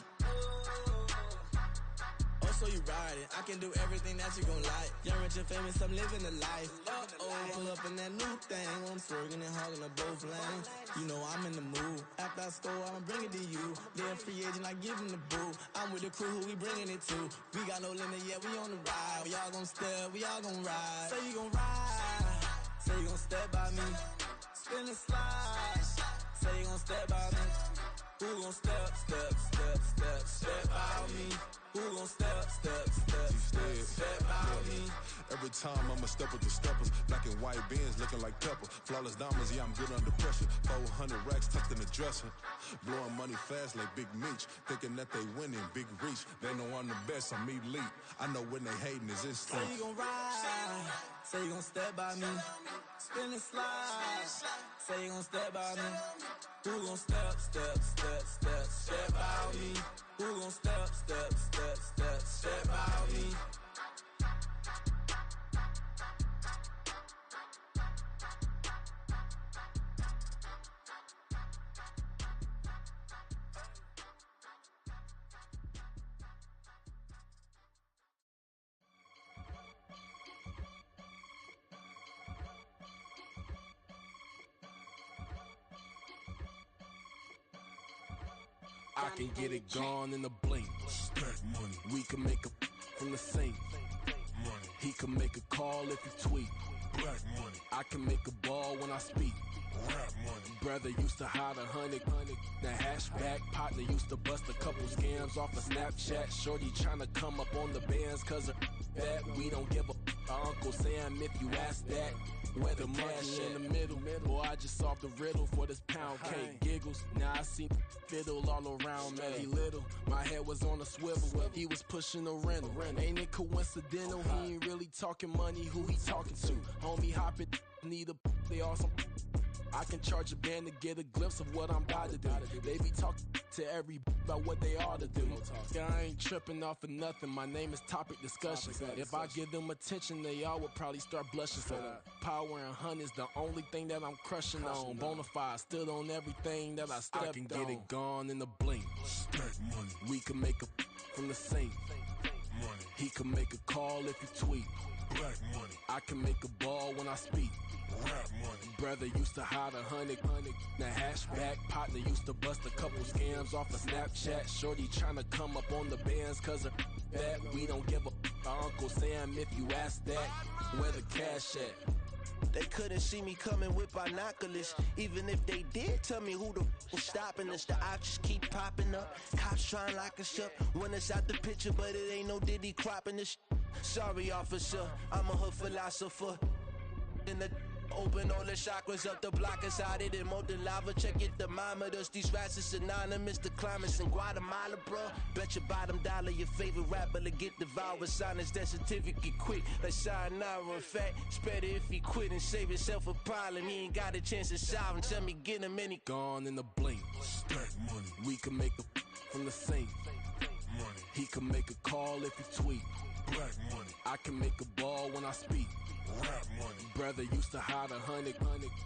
Oh, so you riding, I can do everything that you gon' like. Young, rich, and famous, I'm living the life. Pull up in that new thing, I'm swerving and hogging up both lanes. You know I'm in the mood, after I score, I'ma bring it to you. They're a free agent, I give them the boo. I'm with the crew, who we bringing it to. We got no limit, yeah, we on the ride. We all gon' step, we all gon' ride. Say you gon' ride, say you gon' step by me. Spin and slide, say you gon' step by me. Who gon' step by me? Who gon' step by me? Every time I'ma step with the steppers. Black and white beans looking like pepper. Flawless diamonds, yeah, I'm good under pressure. 400 racks tucked in the dresser. Blowing money fast like Big Meech. Thinking that they winning, big reach. They know I'm the best, I'm elite. I know when they hating is instinct. Say you gon' ride, say you gon' step by me. Spin and slide, say you gon' step by me. Who gon' step by me? Who gon' step by me? I can get it gone in a blink. Stack money. We can make a from the sink. Money. He can make a call if you tweet. Black money. I can make a ball when I speak. Rap money. Brother used to hide 100. The hashback partner used to bust a couple scams off of Snapchat. Shorty tryna come up on the bands cause of that. We don't give a Uncle Sam if you ask that. Where the money in the middle. Boy, I just solved the riddle for this pound cake. Giggles, now I see fiddle all around me. He little, my head was on a swivel. He was pushing a rental. Ain't it coincidental? He ain't really talking money. Who he talking to? Homie hopping, need a they awesome. I can charge a band to get a glimpse of what I'm about to do. They be talking to every about what they ought to do. Yeah, I ain't tripping off of nothing. My name is Topic Discussion. If I give them attention, they all would probably start blushing. So power and hunt is the only thing that I'm crushing on. Bonafide stood on everything that I stepped on. I can get it gone in a blink. Stack money. We can make a from the sink. Money. He can make a call if you tweet. Black money. I can make a ball when I speak. Rap money. Brother used to hide 100. The hashback partner used to bust a couple scams off of Snapchat. Shorty tryna come up on the bands cause of that. We don't give a Uncle Sam if you ask that. Where the cash at? They couldn't see me coming with binoculars. Even if they did, tell me who the was stopping us. The options keep popping up. Cops trying to lock us up. When it's out the picture, but it ain't no Diddy cropping this. Sorry, officer, I'm a hood philosopher. In the open all the chakras up the block inside it and molten lava. Check your thermometers. These rats is synonymous to climates in Guatemala, bro. Bet your bottom dollar your favorite rapper to get devoured. Sign his death certificate quick. Like sayonara. In fact, it's better if he quit and save himself a problem. He ain't got a chance to solve him. Tell me get him any gone in a blink. Stack money. We can make a from the sink. Money. He can make a call if you tweet. Black money. I can make a ball when I speak. rap money. Brother used to hide 100.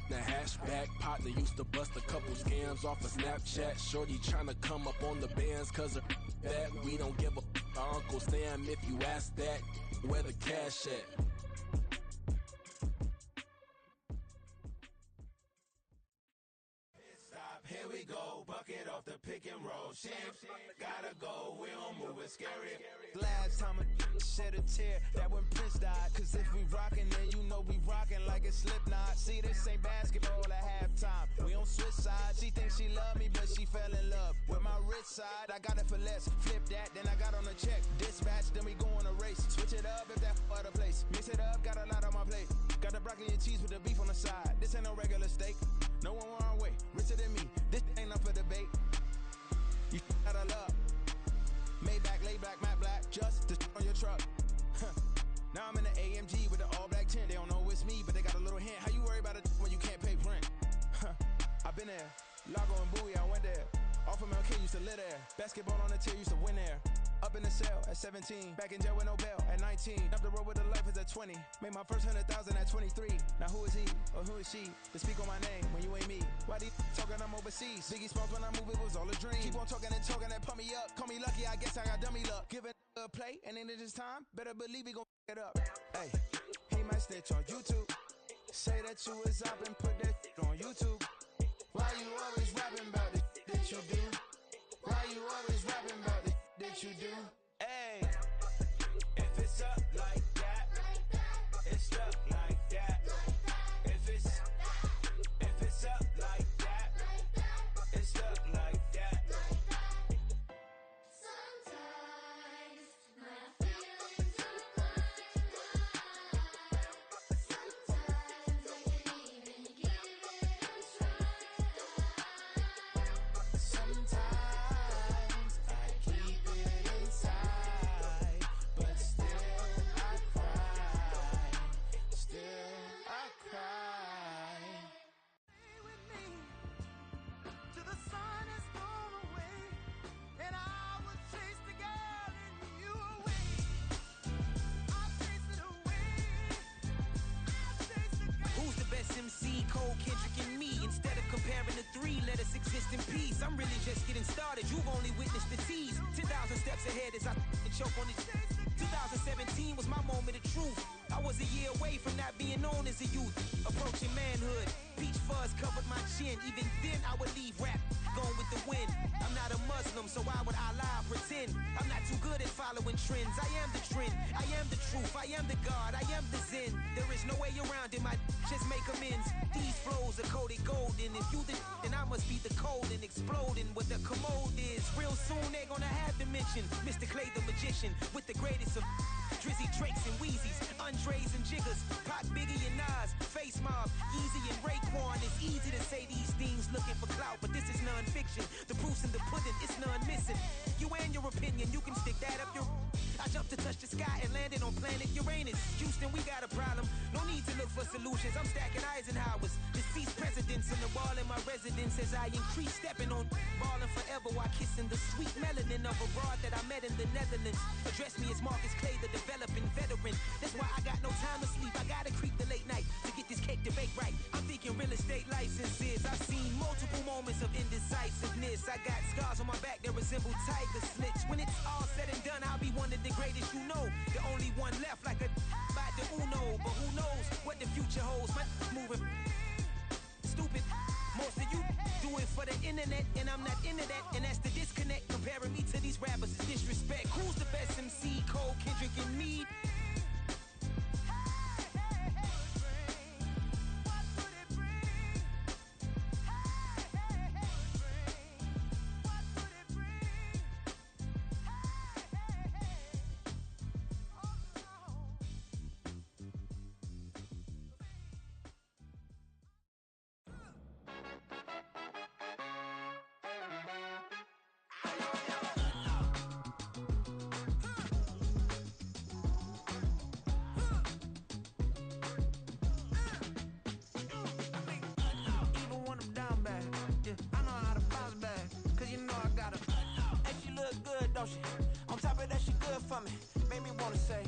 The hatchback partner used to bust a couple scams off of Snapchat. Shorty tryna come up on the bands cause of that. We don't give a Uncle Sam if you ask that. Where the cash at? Here we go, bucket off the pick and roll. Champs, gotta go, we don't move it scary. Last time a shed a tear, that when Prince died. Cause if we rockin', then you know we rockin' like it's Slipknot. See, this ain't basketball at halftime. We on switch sides. She thinks she love me, but she fell in love with my rich side. I got it for less, flip that, then I got on a check. Dispatch, then we go on a race. Switch it up if that other place. Mix it up, got a lot on my plate. Got the broccoli and cheese with the beef on the side. This ain't no regular steak. No one wrong way, richer than me. This ain't up for debate. You gotta love. Maybach, laid back, matte black, just to on your truck. Now I'm in the AMG with the all black tint. They don't know it's me, but they got a little hint. How you worry about it when you can't pay rent? I've been there. Lago and Bowie, I went there. Off of MLK, used to live there. Basketball on the tier, used to win there. Up in the cell at 17. Back in jail with no bail at 19. Up the road with a life is at 20. Made my first 100,000 at 23. Now who is he or who is she to speak on my name when you ain't me? Why these talking I'm overseas? Biggie Smalls when I move it was all a dream. Keep on talking and talking and pump me up. Call me lucky, I guess I got dummy luck. Give it a play and then it's time. Better believe we gon' it up. Hey, he might snitch on YouTube. Say that you was up and put that on YouTube. Why you always rapping about the that you do? Why you always rapping about the that you do? Hey, if it's up like that, it's up like that. If it's up like that, it's up like that. Sometimes my feelings are blind. Sometimes I can't even give it a try. Sometimes I keep it inside, but still I cry. Still I cry. Stay with me till the sun has gone away, and I will chase the girl in you away. I'll chase it away. I'll chase the girl. Who's the best MC? Cole, Kendrick, and me. Instead of comparing the three, let us exist in peace. I'm really just getting started. You've only witnessed the tease. 10,000 steps ahead as I choke on it. 2017 was my moment of truth. I was a year away from not being known as a youth. Approaching manhood. Peach fuzz covered my chin. Even then I would leave rap going with the wind. I'm not a Muslim, so why would Allah pretend? I'm not too good at following trends. I am the trend. I am the truth. I am the God. I am the Zen. There is no way around it. My just make amends. These flows are coated golden. If you the then I must be the cold and exploding what the commode is. Real soon they gonna have to mention Mr. Clay the magician with the greatest of Drizzy, Drakes, and Wheezies, Andres and Jiggers, Pac, Biggie, and Nas, Face Mob, Easy and Raekwon. It's easy to say these things looking for clout, but this is non-fiction. The proof's in the pudding, it's none missing. You and your opinion, you can stick that up your... I jumped to touch the sky and landed on planet Uranus. Houston, we got a problem. No need to look for solutions. I'm stacking Eisenhowers. Deceased presidents in the wall in my residence as I increase stepping on balling forever while kissing the sweet melanin of a broad that I met in the Netherlands. Address me as Marcus Clay, the developing veteran. That's why I got no time to sleep. I gotta creep the late night to get this cake to bake right. I'm thinking real estate licenses. I've seen multiple moments of indecisiveness. I got scars on my back that resemble tiger slits. When it's all said and done, I'll be one of the greatest you know. The only one left like a by the Uno. But who knows what the future holds. My moving stupid. Most of you do it for the internet, and I'm not into that. And that's the disconnect. Comparing me to these rappers is disrespect. Who's the best MC? Cole, Kendrick, and me. On top of that, she good for me. Made me wanna say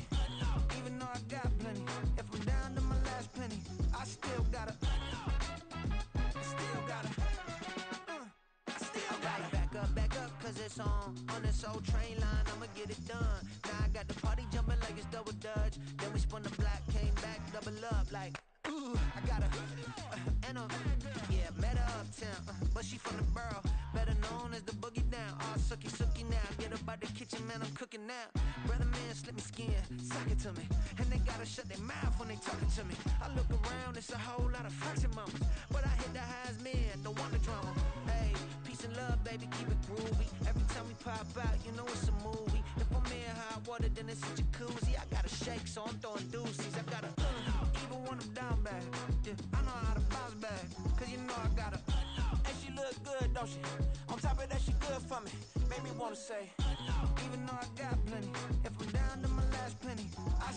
Even though I got plenty, if I'm down to my last penny, I still gotta. Back up, cause it's on this old train line, I'ma get it done. Now I got the party jumping like it's double dutch. Then we spun the block, came back, double up like, ooh, I got her. Yeah, met her uptown, but she from the borough, better known as the boogie down. All sucky now, get up out the kitchen, man, I'm cooking now. Brother man, slip me skin, suck it to me. And they gotta shut their mouth when they talking to me. I look around, it's a whole lot of fraction mamas, but I hit the highs, man, don't want the drama. Hey, peace and love, baby, keep it groovy. Every time we pop out, you know it's a movie. If I'm in hot water, then it's a jacuzzi. I gotta shake, so I'm throwing deuces. I gotta even when I'm down bad. Yeah, I know how to bounce back, cause you know I gotta. And she look good, don't she? On top of that, she good for me. Made me wanna say, even though I got plenty, if I'm down to my last penny, I